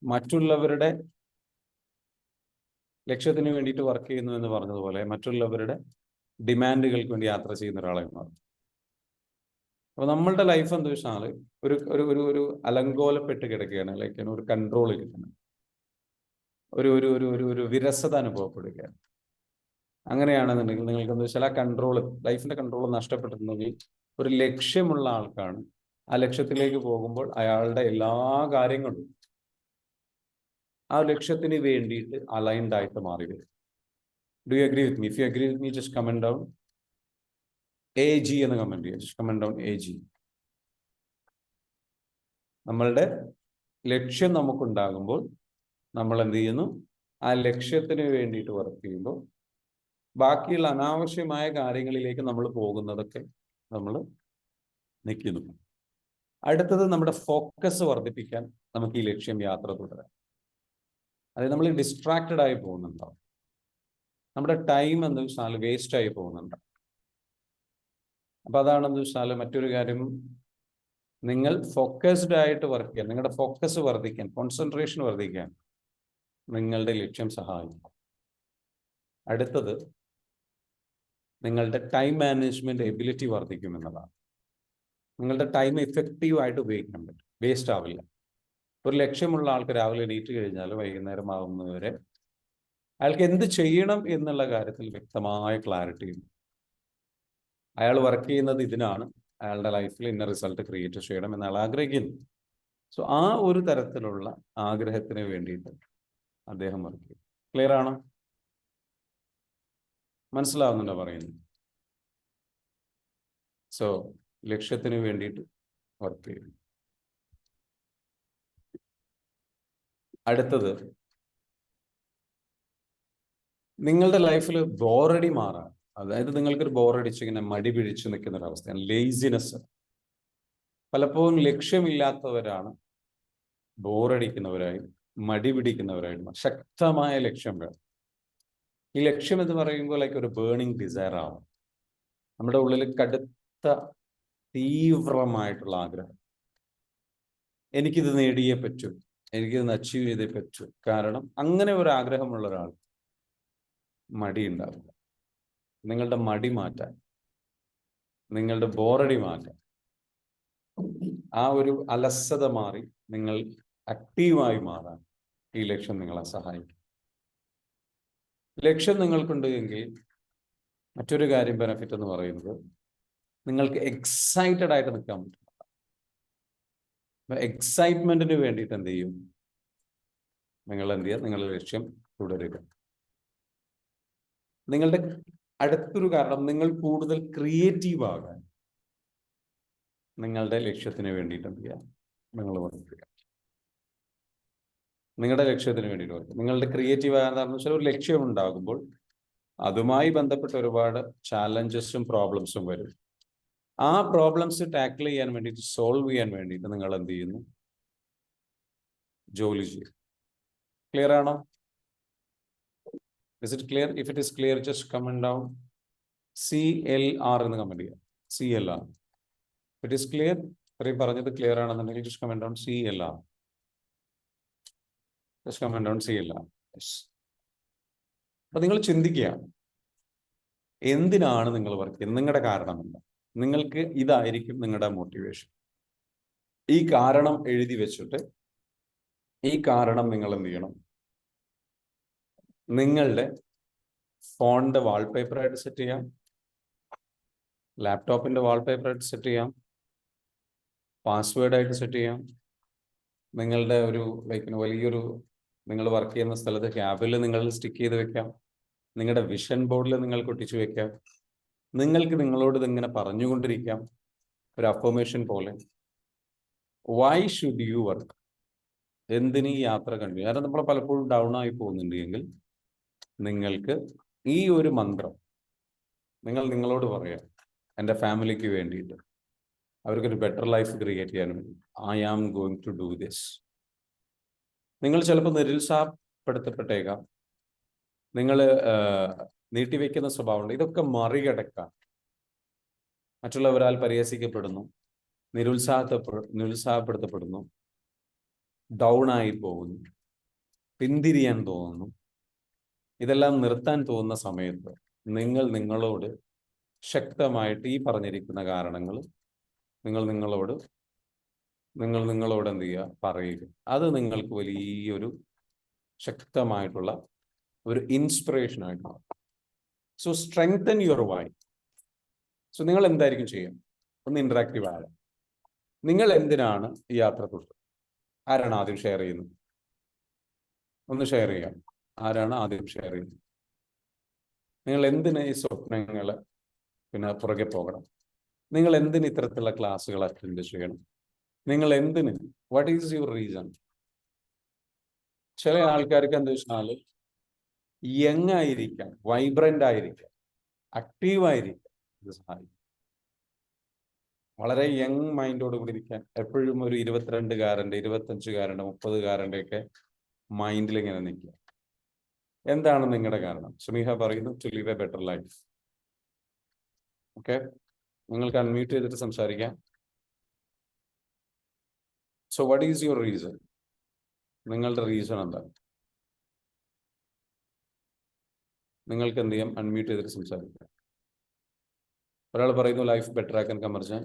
മറ്റുള്ളവരുടെ ലക്ഷ്യത്തിന് വേണ്ടിയിട്ട് വർക്ക് ചെയ്യുന്നു എന്ന് പറഞ്ഞതുപോലെ മറ്റുള്ളവരുടെ ഡിമാൻഡുകൾക്ക് വേണ്ടി യാത്ര ചെയ്യുന്ന ഒരാളെ മാറും. അപ്പൊ നമ്മളുടെ ലൈഫ് എന്താ വെച്ചാൽ ഒരു ഒരു ഒരു ഒരു അലങ്കോലപ്പെട്ട് കിടക്കുകയാണ്, ലൈക്ക് ഒരു കൺട്രോൾ ഇരിക്കണം, ഒരു ഒരു ഒരു ഒരു ഒരു വിരസത അനുഭവപ്പെടുകയാണ്. അങ്ങനെയാണെന്നുണ്ടെങ്കിൽ നിങ്ങൾക്ക് എന്താ വെച്ചാൽ ആ കൺട്രോൾ, ലൈഫിന്റെ കൺട്രോൾ നഷ്ടപ്പെട്ടിട്ടുണ്ടെങ്കിൽ ഒരു ലക്ഷ്യമുള്ള ആൾക്കാണ് ആ ലക്ഷ്യത്തിലേക്ക് പോകുമ്പോൾ അയാളുടെ എല്ലാ കാര്യങ്ങളും ആ ലക്ഷ്യത്തിന് വേണ്ടിയിട്ട് അലൈൻഡ് ആയിട്ട് മാറി വരും. Do you agree with me? If you agree with me, just comment down. AG എന്ന് കമന്റ് ചെയ്യുക. Comment down AG. നമ്മളുടെ ലക്ഷ്യം നമുക്കുണ്ടാകുമ്പോൾ നമ്മൾ എന്ത് ചെയ്യുന്നു? ആ ലക്ഷ്യത്തിന് വേണ്ടിയിട്ട് വർക്ക് ചെയ്യുമ്പോൾ ബാക്കിയുള്ള അനാവശ്യമായ കാര്യങ്ങളിലേക്ക് നമ്മൾ പോകുന്നതൊക്കെ നമ്മൾ നിൽക്കുന്നു. അടുത്തത് നമ്മുടെ ഫോക്കസ് വർദ്ധിപ്പിക്കാൻ നമുക്ക് ഈ ലക്ഷ്യം യാത്ര തുടരാം. അതായത് നമ്മൾ ഡിസ്ട്രാക്റ്റഡ് ആയി പോകുന്നുണ്ടാവും, നമ്മുടെ ടൈം എന്ന് വെച്ചാൽ വേസ്റ്റ് ആയി പോകുന്നുണ്ടാവും. അപ്പൊ അതാണെന്ന് വെച്ചാൽ മറ്റൊരു കാര്യം, നിങ്ങൾ ഫോക്കസ്ഡ് ആയിട്ട് വർക്ക് ചെയ്യാൻ, നിങ്ങളുടെ ഫോക്കസ് വർദ്ധിക്കാൻ, കോൺസെൻട്രേഷൻ വർദ്ധിക്കാൻ നിങ്ങളുടെ ലക്ഷ്യം സഹായിക്കും. അടുത്തത് നിങ്ങളുടെ ടൈം മാനേജ്മെന്റ് എബിലിറ്റി വർദ്ധിക്കും എന്നതാണ്. നിങ്ങളുടെ ടൈം എഫക്റ്റീവായിട്ട് ഉപയോഗിക്കാൻ പറ്റും, വേസ്റ്റ് ആവില്ല. ഒരു ലക്ഷ്യമുള്ള ആൾക്ക് രാവിലെ എണീറ്റ് കഴിഞ്ഞാൽ വൈകുന്നേരം ആവുന്നവരെ അയാൾക്ക് എന്ത് ചെയ്യണം എന്നുള്ള കാര്യത്തിൽ വ്യക്തമായ ക്ലാരിറ്റി ഉണ്ട്. അയാൾ വർക്ക് ചെയ്യുന്നത് ഇതിനാണ്, അയാളുടെ ലൈഫിൽ ഇന്ന റിസൾട്ട് ക്രിയേറ്റ് ചെയ്യണം എന്ന് അയാൾ ആഗ്രഹിക്കുന്നു. സോ ആ ഒരു തരത്തിലുള്ള ആഗ്രഹത്തിന് വേണ്ടിയിട്ട് അദ്ദേഹം വർക്ക് ചെയ്യും. ക്ലിയർ ആണോ? മനസ്സിലാവുന്നുണ്ടോ പറയുന്നത്? സോ ലക്ഷ്യത്തിന് വേണ്ടിയിട്ട് വർക്ക് ചെയ്യും. അടുത്തത്, നിങ്ങളുടെ ലൈഫിൽ ബോറടി മാറാൻ, അതായത് നിങ്ങൾക്കൊരു ബോറടിച്ച് ഇങ്ങനെ മടി പിടിച്ച് നിൽക്കുന്ന ഒരു അവസ്ഥയാണ്, ലേസിനെസ്. പലപ്പോഴും ലക്ഷ്യമില്ലാത്തവരാണ് ബോറടിക്കുന്നവരായും മടി പിടിക്കുന്നവരായും. ശക്തമായ ലക്ഷ്യം വേണം. ഈ ലക്ഷ്യം എന്ന് പറയുമ്പോൾ ലൈക്ക് ഒരു ബേണിംഗ് ഡിസയർ ആവും. നമ്മുടെ ഉള്ളിൽ കടുത്ത തീവ്രമായിട്ടുള്ള ആഗ്രഹം, എനിക്കിത് നേടിയേ പറ്റൂ, എനിക്കിത് അച്ചീവ് ചെയ്തേ പറ്റൂ. കാരണം അങ്ങനെ ഒരു ആഗ്രഹമുള്ള ഒരാൾ മടി ഉണ്ടാവില്ല. നിങ്ങളുടെ മടി മാറ്റാൻ, നിങ്ങളുടെ ബോറടി മാറ്റാൻ, ആ ഒരു അലസത മാറി നിങ്ങൾ ആക്റ്റീവായി മാറാൻ ഈ ലക്ഷ്യം നിങ്ങളെ സഹായിക്കും. ലക്ഷ്യം നിങ്ങൾക്കുണ്ട് എങ്കിൽ മറ്റൊരു കാര്യം, ബെനഫിറ്റ് എന്ന് പറയുന്നത്, നിങ്ങൾക്ക് എക്സൈറ്റഡ് ആയിട്ട് നിൽക്കാൻ പറ്റും. എക്സൈറ്റ്മെന്റിന് വേണ്ടിയിട്ട് എന്ത് ചെയ്യും? നിങ്ങൾ എന്ത് ചെയ്യുക? നിങ്ങളുടെ ലക്ഷ്യം തുടരുക. നിങ്ങളുടെ അടുത്തൊരു കാരണം, നിങ്ങൾ കൂടുതൽ ക്രിയേറ്റീവ് ആകാൻ നിങ്ങളുടെ ലക്ഷ്യത്തിന് വേണ്ടിയിട്ട് എന്ത് ചെയ്യുക? നിങ്ങൾ വർക്ക് ചെയ്യുക. നിങ്ങളുടെ ലക്ഷ്യത്തിന് വേണ്ടിയിട്ട് വർക്ക്. നിങ്ങളുടെ ക്രിയേറ്റീവ് ആകാന്ന് വെച്ചാൽ ഒരു ലക്ഷ്യം ഉണ്ടാകുമ്പോൾ അതുമായി ബന്ധപ്പെട്ട ഒരുപാട് ചാലഞ്ചസും പ്രോബ്ലംസും വരും. ആ പ്രോബ്ലംസ് ടാക്കിൾ ചെയ്യാൻ വേണ്ടിയിട്ട്, സോൾവ് ചെയ്യാൻ വേണ്ടിയിട്ട് നിങ്ങൾ എന്ത് ചെയ്യുന്നു? ജോലി ചെയ്യും. ക്ലിയർ ആണോ? Is it clear? If it is clear, just comment down CLR എന്ന് കമന്റ് ചെയ്യുക. CLR. If it is clear, ഇത്രയും പറഞ്ഞത് ക്ലിയർ ആണെന്നുണ്ടെങ്കിൽ just comment down CLR. Just comment down CLR. Yes. അപ്പൊ നിങ്ങൾ ചിന്തിക്കുക, എന്തിനാണ് നിങ്ങൾ വർക്ക് ചെയ്യുന്നത്? നിങ്ങളുടെ കാരണമല്ല. നിങ്ങൾക്ക് ഇതായിരിക്കും നിങ്ങളുടെ മോട്ടിവേഷൻ. ഈ കാരണം എഴുതി വെച്ചിട്ട് ഈ കാരണം നിങ്ങൾ എന്ത് ചെയ്യണം? നിങ്ങളുടെ ഫോണിന്റെ വാൾപേപ്പറായിട്ട് സെറ്റ് ചെയ്യാം, ലാപ്ടോപ്പിന്റെ വാൾപേപ്പറായിട്ട് സെറ്റ് ചെയ്യാം, പാസ്വേഡായിട്ട് സെറ്റ് ചെയ്യാം, നിങ്ങളുടെ ഒരു വലിയൊരു നിങ്ങൾ വർക്ക് ചെയ്യുന്ന സ്ഥലത്ത് ക്യാബിൽ നിങ്ങൾ സ്റ്റിക്ക് ചെയ്ത് വെക്കാം, നിങ്ങളുടെ വിഷൻ ബോർഡിൽ നിങ്ങൾക്ക് ഒട്ടിച്ചു വെക്കാം. നിങ്ങൾക്ക് നിങ്ങളോട് ഇതിങ്ങനെ പറഞ്ഞുകൊണ്ടിരിക്കാം, ഒരു അഫർമേഷൻ പോലെ. Why should you work? എന്തിന് ഈ യാത്ര കണ്ടിന്യൂ? കാരണം നമ്മൾ പലപ്പോഴും ഡൗൺ ആയി പോകുന്നുണ്ടെങ്കിൽ നിങ്ങൾക്ക് ഈ ഒരു മന്ത്രം നിങ്ങൾ നിങ്ങളോട് പറയാം, എൻ്റെ ഫാമിലിക്ക് വേണ്ടിയിട്ട്, അവർക്കൊരു ബെറ്റർ ലൈഫ് ക്രിയേറ്റ് ചെയ്യാൻ വേണ്ടി, I am going to do this. നിങ്ങൾ ചിലപ്പോൾ നിരുത്സാഹപ്പെടുത്തപ്പെട്ടേക്കാം, നിങ്ങൾ നീട്ടിവെക്കുന്ന സ്വഭാവമുണ്ട്. ഇതൊക്കെ മറികടക്കാൻ, മറ്റുള്ളവരാൽ പരിഹസിക്കപ്പെടുന്നു, നിരുത്സാഹപ്പെടുത്തപ്പെടുന്നു, ഡൗൺ ആയി പോകുന്നു, പിന്തിരിയാൻ തോന്നുന്നു, ഇതെല്ലാം നിർത്താൻ തോന്നുന്ന സമയത്ത് നിങ്ങൾ നിങ്ങളോട് ശക്തമായിട്ട് ഈ പറഞ്ഞിരിക്കുന്ന കാരണങ്ങൾ നിങ്ങൾ നിങ്ങളോട് എന്ത് ചെയ്യുക? പറയുക. അത് നിങ്ങൾക്ക് വലിയൊരു ശക്തമായിട്ടുള്ള ഒരു ഇൻസ്പിറേഷൻ ആയിട്ട് മാറും. So strengthen your why. So നിങ്ങൾ എന്തായിരിക്കും ചെയ്യുക? ഒന്ന് ഇന്ററാക്റ്റീവ് ആയ, നിങ്ങൾ എന്തിനാണ് ഈ യാത്ര തുടരുന്നത്? ആരാണ് ആദ്യം ഷെയർ ചെയ്യുന്നത്? ഒന്ന് ഷെയർ ചെയ്യാം. ആരാണ് ആദ്യം ഷെയർ ചെയ്യുന്നത്? നിങ്ങൾ എന്തിന് ഈ സ്വപ്നങ്ങൾ പിന്നെ പുറകെ പോകണം. നിങ്ങൾ എന്തിന് ഇത്തരത്തിലുള്ള ക്ലാസ്സുകൾ അറ്റൻഡ് ചെയ്യണം? നിങ്ങൾ എന്തിന്? What is your reason? ചില ആൾക്കാർക്ക് എന്താ വെച്ചാൽ യങ് ആയിരിക്കാം, വൈബ്രന്റ് ആയിരിക്കാം, ആക്റ്റീവ് ആയിരിക്കാം. ഇത് സഹായിക്കും. വളരെ യങ് മൈൻഡോട് കൂടി ഇരിക്കാൻ എപ്പോഴും ഒരു 22-കാരൻ്റെ, 25-കാരൻ്റെ, 30-കാരൻ്റെ ഒക്കെ മൈൻഡിൽ ഇങ്ങനെ നിൽക്കുക. എന്താണ് നിങ്ങളുടെ കാരണം? സമീഹ പറയുന്നു to leave a better life. Okay, നിങ്ങൾക്ക് അൺമ്യൂട്ട് ചെയ്തിട്ട് സംസാരിക്കാം. So what is your reason? നിങ്ങളുടെ റീസൺ എന്താണ്? നിങ്ങൾക്ക് എന്ത് ചെയ്യാം? അൺമ്യൂട്ട് ചെയ്തിട്ട് സംസാരിക്കാം. ഒരാൾ പറയുന്നു ലൈഫ് ബെറ്റർ ആക്കാൻ Kamarjan.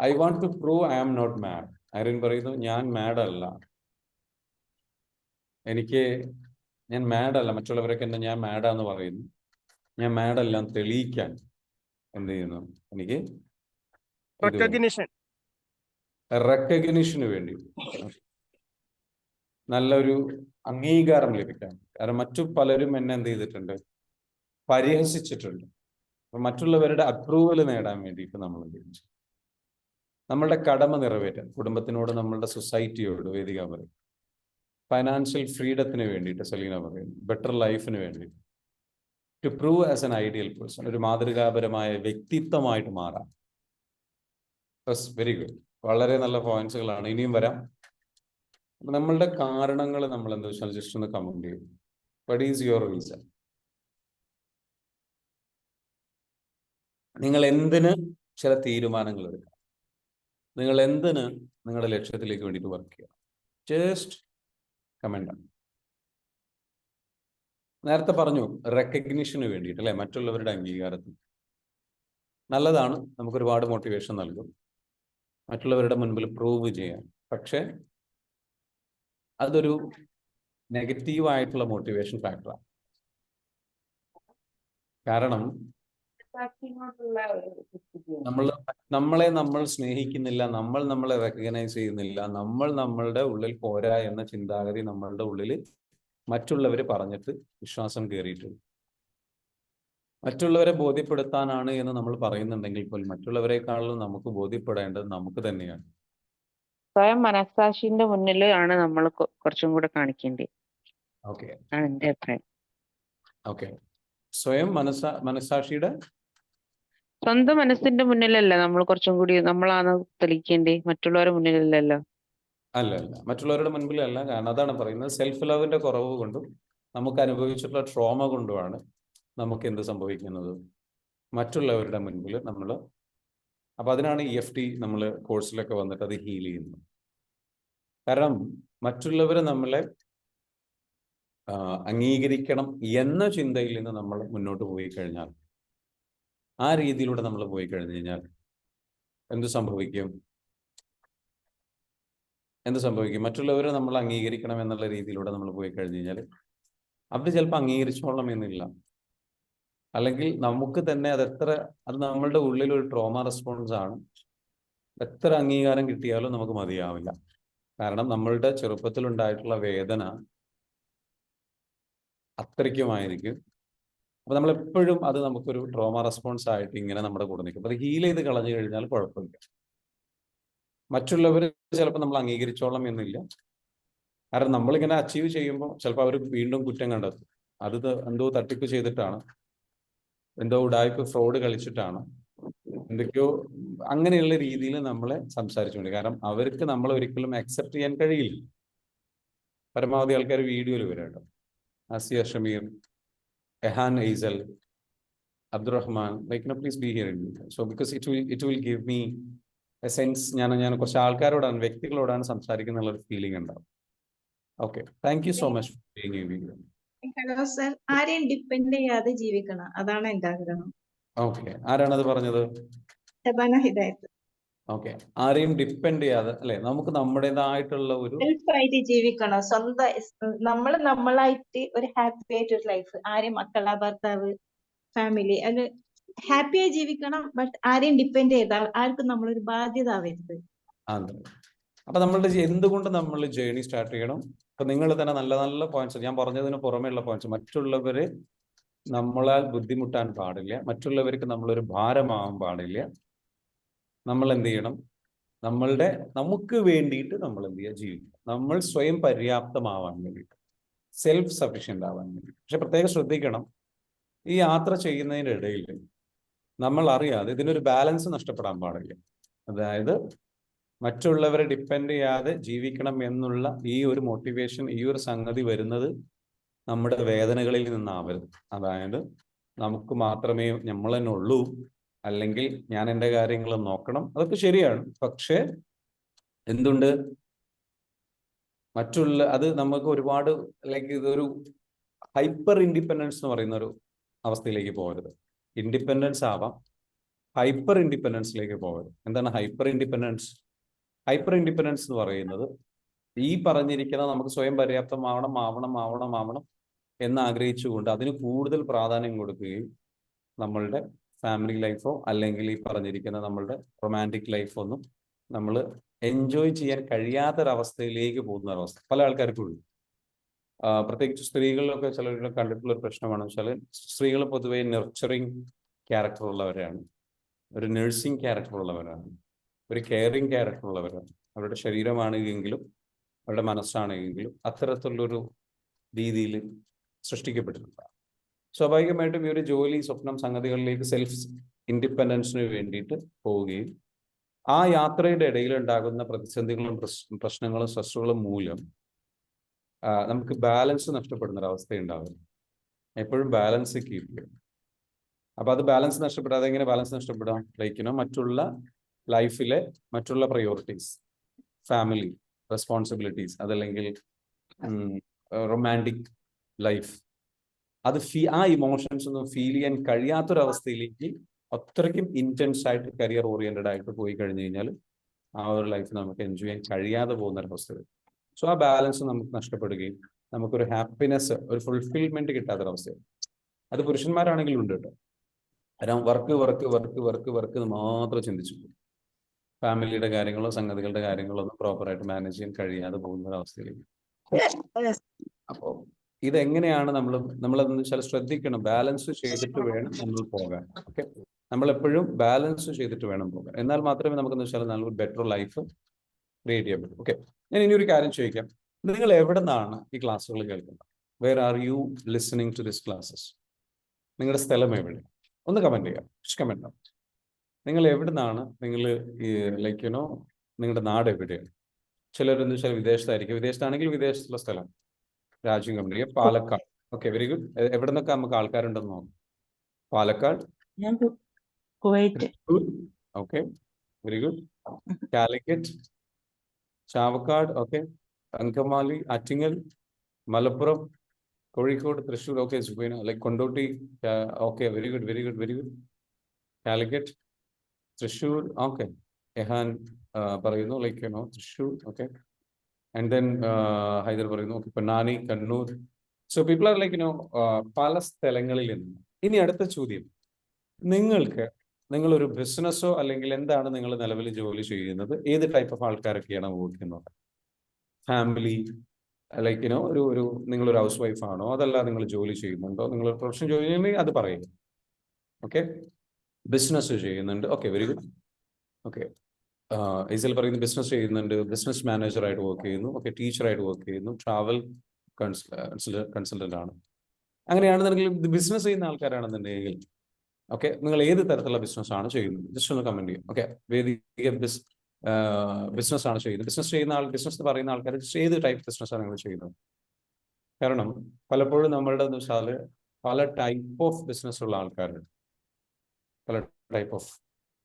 I want to prove I am not mad. Irene പറയുന്നു ഞാൻ മാഡ് അല്ല, ഞാൻ മാഡ് അല്ല. മറ്റുള്ളവരൊക്കെ എന്നെ ഞാൻ മാഡാന്ന് പറയുന്നു. ഞാൻ മാഡല്ല തെളിയിക്കാൻ എന്ത് ചെയ്യുന്നു? എനിക്ക് റെക്കഗ്നിഷന് വേണ്ടി, നല്ലൊരു അംഗീകാരം ലഭിക്കാൻ. കാരണം മറ്റു പലരും എന്നെ എന്ത് ചെയ്തിട്ടുണ്ട്? പരിഹസിച്ചിട്ടുണ്ട്. അപ്പൊ മറ്റുള്ളവരുടെ അപ്രൂവൽ നേടാൻ വേണ്ടിയിട്ട് നമ്മൾ എന്ത് ചെയ്യും? നമ്മളുടെ കടമ നിറവേറ്റാൻ, കുടുംബത്തിനോട്, നമ്മളുടെ സൊസൈറ്റിയോട് വേദിക പറയും. ഫൈനാൻഷ്യൽ ഫ്രീഡത്തിന് വേണ്ടിയിട്ട് സലീന പറയുന്നു, ബെറ്റർ ലൈഫിന് വേണ്ടിയിട്ട്, to prove as an ideal person, ഒരു മാതൃകാപരമായ വ്യക്തിത്വമായിട്ട് മാറാം. വെരി ഗുഡ്, വളരെ നല്ല പോയിന്റ്സുകളാണ്. ഇനിയും വരാം. നമ്മളുടെ കാരണങ്ങൾ നമ്മൾ എന്താ വെച്ചാൽ ജസ്റ്റ് ഒന്ന് കമന്റ് ചെയ്യും. What is your reason? നിങ്ങൾ എന്തിന് ചില തീരുമാനങ്ങൾ എടുക്കാം? നിങ്ങൾ എന്തിന് നിങ്ങളുടെ ലക്ഷ്യത്തിലേക്ക് വേണ്ടിയിട്ട് വർക്ക് ചെയ്യാം? ജസ്റ്റ് കമന്റ് ആണ്. നേരത്തെ പറഞ്ഞു റെക്കഗ്നിഷന് വേണ്ടിയിട്ട്, അല്ലെ? മറ്റുള്ളവരുടെ അംഗീകാരത്തിന് നല്ലതാണ്, നമുക്ക് ഒരുപാട് മോട്ടിവേഷൻ നൽകും മറ്റുള്ളവരുടെ മുൻപിൽ പ്രൂവ് ചെയ്യാൻ. പക്ഷെ അതൊരു നെഗറ്റീവായിട്ടുള്ള മോട്ടിവേഷൻ ഫാക്ടറാണ്. കാരണം നമ്മൾ സ്നേഹിക്കുന്നില്ല, നമ്മൾ നമ്മളെ റെക്കഗ്നൈസ് ചെയ്യുന്നില്ല, നമ്മൾ നമ്മളുടെ ഉള്ളിൽ പോരാ എന്ന ചിന്താഗതി നമ്മളുടെ ഉള്ളിൽ മറ്റുള്ളവർ പറഞ്ഞിട്ട് വിശ്വാസം കയറിയിട്ടുണ്ട്. മറ്റുള്ളവരെ ബോധ്യപ്പെടുത്താനാണ് എന്ന് നമ്മൾ പറയുന്നുണ്ടെങ്കിൽ പോലും മറ്റുള്ളവരെക്കാളും നമുക്ക് ബോധ്യപ്പെടേണ്ടത് നമുക്ക് തന്നെയാണ്. സ്വയം മനസ്സാക്ഷിന്റെ മുന്നിൽ ആണ് നമ്മൾ കുറച്ചും കൂടെ കാണിക്കേണ്ടത്. ഓക്കെ, എന്റെ അഭിപ്രായം. ഓക്കെ, സ്വയം മനസ്സാക്ഷിയുടെ സ്വന്തം മനസ്സിന്റെ മുന്നിലല്ല നമ്മൾ കുറച്ചും കൂടി നമ്മളാണ് തെളിയിക്കേണ്ടേ, മറ്റുള്ളവരുടെ മുന്നിലല്ലല്ലോ. അല്ല, മറ്റുള്ളവരുടെ മുൻപിലല്ല. കാരണം അതാണ് പറയുന്നത്, സെൽഫ് ലവിന്റെ കുറവ് കൊണ്ടും നമുക്ക് അനുഭവിച്ചിട്ടുള്ള ട്രോമ കൊണ്ടുമാണ് നമുക്ക് എന്ത് സംഭവിക്കുന്നത്? മറ്റുള്ളവരുടെ മുൻപിൽ നമ്മൾ. അപ്പൊ അതിനാണ് EFT നമ്മൾ കോഴ്സിലൊക്കെ വന്നിട്ട് അത് ഹീൽ ചെയ്യുന്നത്. കാരണം മറ്റുള്ളവരെ നമ്മളെ അംഗീകരിക്കണം എന്ന ചിന്തയിൽ നിന്ന് നമ്മൾ മുന്നോട്ട് പോയി കഴിഞ്ഞാൽ, ആ രീതിയിലൂടെ നമ്മൾ പോയി കഴിഞ്ഞു കഴിഞ്ഞാൽ എന്ത് സംഭവിക്കും? മറ്റുള്ളവരെ നമ്മൾ അംഗീകരിക്കണം എന്നുള്ള രീതിയിലൂടെ നമ്മൾ പോയി കഴിഞ്ഞു കഴിഞ്ഞാൽ അവർ ചിലപ്പോൾ അംഗീകരിച്ചോളണം എന്നില്ല. അല്ലെങ്കിൽ നമുക്ക് തന്നെ അത് നമ്മളുടെ ഉള്ളിൽ ഒരു ട്രോമ റെസ്പോൺസ് ആണ്. എത്ര അംഗീകാരം കിട്ടിയാലും നമുക്ക് മതിയാവില്ല. കാരണം നമ്മളുടെ ചെറുപ്പത്തിലുണ്ടായിട്ടുള്ള വേദന അത്രയ്ക്കുമായിരിക്കും. അപ്പൊ നമ്മളെപ്പോഴും അത് നമുക്കൊരു ട്രോമ റെസ്പോൺസ് ആയിട്ട് ഇങ്ങനെ നമ്മുടെ കൂടെ നിൽക്കും. അത് ഹീൽ ചെയ്ത് കളഞ്ഞു കഴിഞ്ഞാൽ കുഴപ്പമില്ല. മറ്റുള്ളവർ ചിലപ്പോൾ നമ്മൾ അംഗീകരിച്ചോളണം എന്നില്ല. കാരണം നമ്മളിങ്ങനെ അച്ചീവ് ചെയ്യുമ്പോൾ ചിലപ്പോൾ അവർ വീണ്ടും കുറ്റം കണ്ടെത്തും. അത് എന്തോ തട്ടിപ്പ് ചെയ്തിട്ടാണ്, എന്തോ ഉഡായിപ്പ് ഫ്രോഡ് കളിച്ചിട്ടാണ്, എന്തൊക്കെയോ അങ്ങനെയുള്ള രീതിയിൽ നമ്മളെ സംസാരിച്ചുകൊണ്ട്. കാരണം അവർക്ക് നമ്മളെ ഒരിക്കലും അക്സെപ്റ്റ് ചെയ്യാൻ കഴിയില്ല. പരമാവധി ആൾക്കാർ വീഡിയോയിൽ വരും കേട്ടോ. Asiya Shameer, Ehan Aisal, Abdurahman, please be here. So because it will give me a sense. ഞാൻ കുറച്ച് ആൾക്കാരോടാണ്, വ്യക്തികളോടാണ് സംസാരിക്കുന്ന ഒരു ഫീലിംഗ് ഉണ്ടാവും. Okay, thank you so much for being ഈ വീഡിയോ. ഹലോ സർ, ആരെയും ഡിപ്പെൻഡ് ചെയ്യാതെ ജീവിക്കണം, അതാണ് എന്റെ ആഗ്രഹം. ഓക്കെ, ആരാണത് പറഞ്ഞത്? ഷബാന ഹിദായത്ത്. ഓക്കെ, ആരെയും ഡിപ്പെൻഡ് ചെയ്യാതെ, അല്ലെ, നമുക്ക് നമ്മുടേതായിട്ടുള്ള ഒരു സെൽഫായിട്ട് ജീവിക്കണം. നമ്മളായിട്ട് ഒരു ഹാപ്പി ആയിട്ട് ഒരു ലൈഫ്. ആരെയും മക്കള, ഭർത്താവ്, ഫാമിലി, അത് ഹാപ്പിയായി ജീവിക്കണം. ബട്ട് ആരെയും ഡിപ്പെൻഡ് ചെയ്താൽ ആർക്കും നമ്മളൊരു ബാധ്യത ആവരുത്. അതെ. അപ്പൊ നമ്മളുടെ എന്തുകൊണ്ട് നമ്മൾ ജേർണി സ്റ്റാർട്ട് ചെയ്യണം? അപ്പൊ നിങ്ങൾ തന്നെ നല്ല നല്ല പോയിന്റ്സ്, ഞാൻ പറഞ്ഞതിന് പുറമേ ഉള്ള പോയിന്റ്സ്, മറ്റുള്ളവരെ നമ്മളാൽ ബുദ്ധിമുട്ടാൻ പാടില്ല, മറ്റുള്ളവർക്ക് നമ്മളൊരു ഭാരമാവാൻ പാടില്ല. നമ്മൾ എന്ത് ചെയ്യണം? നമുക്ക് വേണ്ടിയിട്ട് നമ്മൾ എന്ത് ചെയ്യുക? ജീവിക്കുക. നമ്മൾ സ്വയം പര്യാപ്തമാവാൻ വേണ്ടിയിട്ട്, സെൽഫ് സഫീഷ്യൻ്റ് ആവാൻ വേണ്ടി. പക്ഷെ പ്രത്യേകം ശ്രദ്ധിക്കണം, ഈ യാത്ര ചെയ്യുന്നതിൻ്റെ ഇടയിൽ നമ്മൾ അറിയാതെ ഇതിനൊരു ബാലൻസ് നഷ്ടപ്പെടാൻ പാടില്ല. അതായത് മറ്റുള്ളവരെ ഡിപ്പെൻഡ് ചെയ്യാതെ ജീവിക്കണം എന്നുള്ള ഈ ഒരു മോട്ടിവേഷൻ, ഈ ഒരു സംഗതി വരുന്നത് നമ്മുടെ വേദനകളിൽ നിന്നാവരുത്. അതായത് നമുക്ക് മാത്രമേ നമ്മൾ തന്നെ ഉള്ളൂ, അല്ലെങ്കിൽ ഞാൻ എൻ്റെ കാര്യങ്ങൾ നോക്കണം, അതൊക്കെ ശരിയാണ്. പക്ഷേ എന്തുണ്ട്, അത് നമുക്ക് ഒരുപാട് ഇതൊരു ഹൈപ്പർ ഇൻഡിപെൻഡൻസ് എന്ന് പറയുന്ന ഒരു അവസ്ഥയിലേക്ക് പോകരുത്. ഇൻഡിപെൻഡൻസ് ആവാം, ഹൈപ്പർ ഇൻഡിപെൻഡൻസിലേക്ക് പോകരുത്. എന്താണ് ഹൈപ്പർ ഇൻഡിപെൻഡൻസ്? ഹൈപ്പർ ഇൻഡിപെൻഡൻസ് എന്ന് പറയുന്നത് ഈ പറഞ്ഞിരിക്കുന്ന നമുക്ക് സ്വയം പര്യാപ്തമാവണം എന്ന് ആഗ്രഹിച്ചുകൊണ്ട് അതിന് കൂടുതൽ പ്രാധാന്യം കൊടുക്കുകയും നമ്മളുടെ ഫാമിലി ലൈഫോ അല്ലെങ്കിൽ ഈ പറഞ്ഞിരിക്കുന്ന നമ്മളുടെ റൊമാൻറ്റിക് ലൈഫോ ഒന്നും നമ്മൾ എൻജോയ് ചെയ്യാൻ കഴിയാത്തൊരവസ്ഥയിലേക്ക് പോകുന്ന ഒരവസ്ഥ പല ആൾക്കാർക്കും ഉള്ളൂ. പ്രത്യേകിച്ച് സ്ത്രീകളിലൊക്കെ ചിലരുടെ കണ്ടിട്ടുള്ള ഒരു പ്രശ്നമാണെന്ന് വെച്ചാൽ, സ്ത്രീകൾ പൊതുവെ നെർച്ചറിങ് ക്യാരക്ടർ ഉള്ളവരാണ്, ഒരു നഴ്സിംഗ് ക്യാരക്ടർ ഉള്ളവരാണ്, ഒരു കെയറിങ് ക്യാരക്ടർ ഉള്ളവരാണ്. അവരുടെ ശരീരമാണെങ്കിലും അവരുടെ മനസ്സാണെങ്കിലും അത്തരത്തിലുള്ളൊരു രീതിയിൽ സൃഷ്ടിക്കപ്പെട്ടിട്ടുണ്ട്. സ്വാഭാവികമായിട്ടും ഈ ഒരു ജോലി, സ്വപ്നം, സംഗതികളിലേക്ക് സെൽഫ് ഇൻഡിപെൻഡൻസിന് വേണ്ടിയിട്ട് പോവുകയും ആ യാത്രയുടെ ഇടയിൽ ഉണ്ടാകുന്ന പ്രതിസന്ധികളും പ്രശ്നങ്ങളും സ്ട്രെസ്സുകളും മൂലം നമുക്ക് ബാലൻസ് നഷ്ടപ്പെടുന്ന ഒരവസ്ഥ ഉണ്ടാവും. എപ്പോഴും ബാലൻസ് കീപ്പ് ചെയ്യും. അപ്പൊ അത് ബാലൻസ് നഷ്ടപ്പെടാതെ എങ്ങനെ ബാലൻസ് നഷ്ടപ്പെടാം? മറ്റുള്ള ലൈഫിലെ മറ്റുള്ള പ്രയോറിറ്റീസ്, ഫാമിലി റെസ്പോൺസിബിലിറ്റീസ്, അതല്ലെങ്കിൽ റൊമാൻറ്റിക് ലൈഫ്, അത് ആ ഇമോഷൻസ് ഒന്നും ഫീൽ ചെയ്യാൻ കഴിയാത്തൊരവസ്ഥയിലേക്ക് അത്രയ്ക്കും ഇൻറ്റൻസ് ആയിട്ട് കരിയർ ഓറിയന്റഡ് ആയിട്ട് പോയി കഴിഞ്ഞു കഴിഞ്ഞാൽ ആ ഒരു ലൈഫ് നമുക്ക് എൻജോയ് ചെയ്യാൻ കഴിയാതെ പോകുന്ന ഒരവസ്ഥ വരും. സോ ആ ബാലൻസ് നമുക്ക് നഷ്ടപ്പെടുകയും നമുക്കൊരു ഹാപ്പിനെസ്, ഒരു ഫുൾഫിൽമെന്റ് കിട്ടാത്തൊരവസ്ഥയാണ്. അത് പുരുഷന്മാരാണെങ്കിലും ഉണ്ട് കേട്ടോ. കാരണം വർക്ക് മാത്രം ചിന്തിച്ചു പോകും. ഫാമിലിയുടെ കാര്യങ്ങളോ സംഗതികളുടെ കാര്യങ്ങളോ ഒന്നും പ്രോപ്പറായിട്ട് മാനേജ് ചെയ്യാൻ കഴിയാതെ പോകുന്ന ഒരവസ്ഥയിലേക്ക്. അപ്പോൾ ഇതെങ്ങനെയാണ് നമ്മളതെന്ന് വെച്ചാൽ ശ്രദ്ധിക്കണം. ബാലൻസ് ചെയ്തിട്ട് വേണം നമ്മൾ പോകാൻ. ഓക്കെ, നമ്മളെപ്പോഴും ബാലൻസ് ചെയ്തിട്ട് വേണം പോകാൻ. എന്നാൽ മാത്രമേ നമുക്കെന്ന് വെച്ചാൽ നല്ലൊരു ബെറ്റർ ലൈഫ് ക്രിയേറ്റ് ചെയ്യാൻ പറ്റും. ഓക്കെ, ഞാൻ ഇനി ഒരു കാര്യം ചോദിക്കാം. നിങ്ങൾ എവിടെ നിന്നാണ് ഈ ക്ലാസ്സുകൾ കേൾക്കുന്നത്? Where are you listening to this classes? നിങ്ങളുടെ സ്ഥലം എവിടെ? ഒന്ന് കമന്റ് ചെയ്യാം. കമന്റ്. നിങ്ങൾ എവിടെ നിന്നാണ്? നിങ്ങൾ നിങ്ങളുടെ നാട് എവിടെയാണ്? ചിലരെന്ന് വെച്ചാൽ വിദേശത്തായിരിക്കും. വിദേശത്താണെങ്കിൽ വിദേശത്തുള്ള സ്ഥലം, രാജ്യം കമന്റ് ചെയ്യുക. പാലക്കാട്. Okay, very good. എവിടെ നിന്നൊക്കെ നമുക്ക് ആൾക്കാരുണ്ടെന്ന് നോക്കാം. Palakkad, Kuwait. Okay, very good. Calicut, Chavakkad, okay, Angamaly, Attingal, Malappuram, Kozhikode, Thrissur, okay, Kondotty, okay, very good. Calicut, Thrissur, okay, Ehan പറയുന്നു, Thrissur, okay, and then Haider പറയുന്നു, okay, Ponnani, Kannur. So people are പല സ്ഥലങ്ങളിൽ നിന്ന്. ഇനി അടുത്ത ചോദ്യം, നിങ്ങളൊരു ബിസിനസ്സോ അല്ലെങ്കിൽ എന്താണ് നിങ്ങൾ നിലവിൽ ജോലി ചെയ്യുന്നത്? ഏത് ടൈപ്പ് ഓഫ് ആൾക്കാരൊക്കെയാണ് വോക്കുന്നത്? ഫാമിലി, നിങ്ങളൊരു ഹൗസ് വൈഫ് ആണോ? അതല്ല നിങ്ങൾ ജോലി ചെയ്യുന്നുണ്ടോ? നിങ്ങൾ പ്രൊഫഷൻ ജോലി ചെയ്യുന്നെങ്കിൽ അത് പറയുക. ഓക്കെ, ബിസിനസ് ചെയ്യുന്നുണ്ട്. Okay, very good. ഓക്കെ, ഈസൽ പറയുന്നു ബിസിനസ് ചെയ്യുന്നുണ്ട്, ബിസിനസ് മാനേജറായിട്ട് വർക്ക് ചെയ്യുന്നു, ഓക്കെ, ടീച്ചറായിട്ട് വർക്ക് ചെയ്യുന്നു, ട്രാവൽ കൺസൾട്ടന്റ് ആണ്. അങ്ങനെയാണെന്നുണ്ടെങ്കിൽ ബിസിനസ് ചെയ്യുന്ന ആൾക്കാരാണെന്നുണ്ടെങ്കിൽ ഓക്കെ, നിങ്ങൾ ഏത് തരത്തിലുള്ള ബിസിനസ്സാണ് ചെയ്യുന്നത്? ജസ്റ്റ് ഒന്ന് കമന്റ് ചെയ്യും. ഓക്കെ, വേദിക ബിസിനസ് ആണ് ചെയ്യുന്നത്. ബിസിനസ് എന്ന് പറയുന്ന ആൾക്കാർ ഏത് ടൈപ്പ് ബിസിനസ്സാണ് നിങ്ങൾ ചെയ്യുന്നത്? കാരണം പലപ്പോഴും നമ്മളുടെ എന്ന് വെച്ചാൽ പല ടൈപ്പ് ഓഫ് ബിസിനസ് ഉള്ള ആൾക്കാരുണ്ട്, പല ടൈപ്പ് ഓഫ്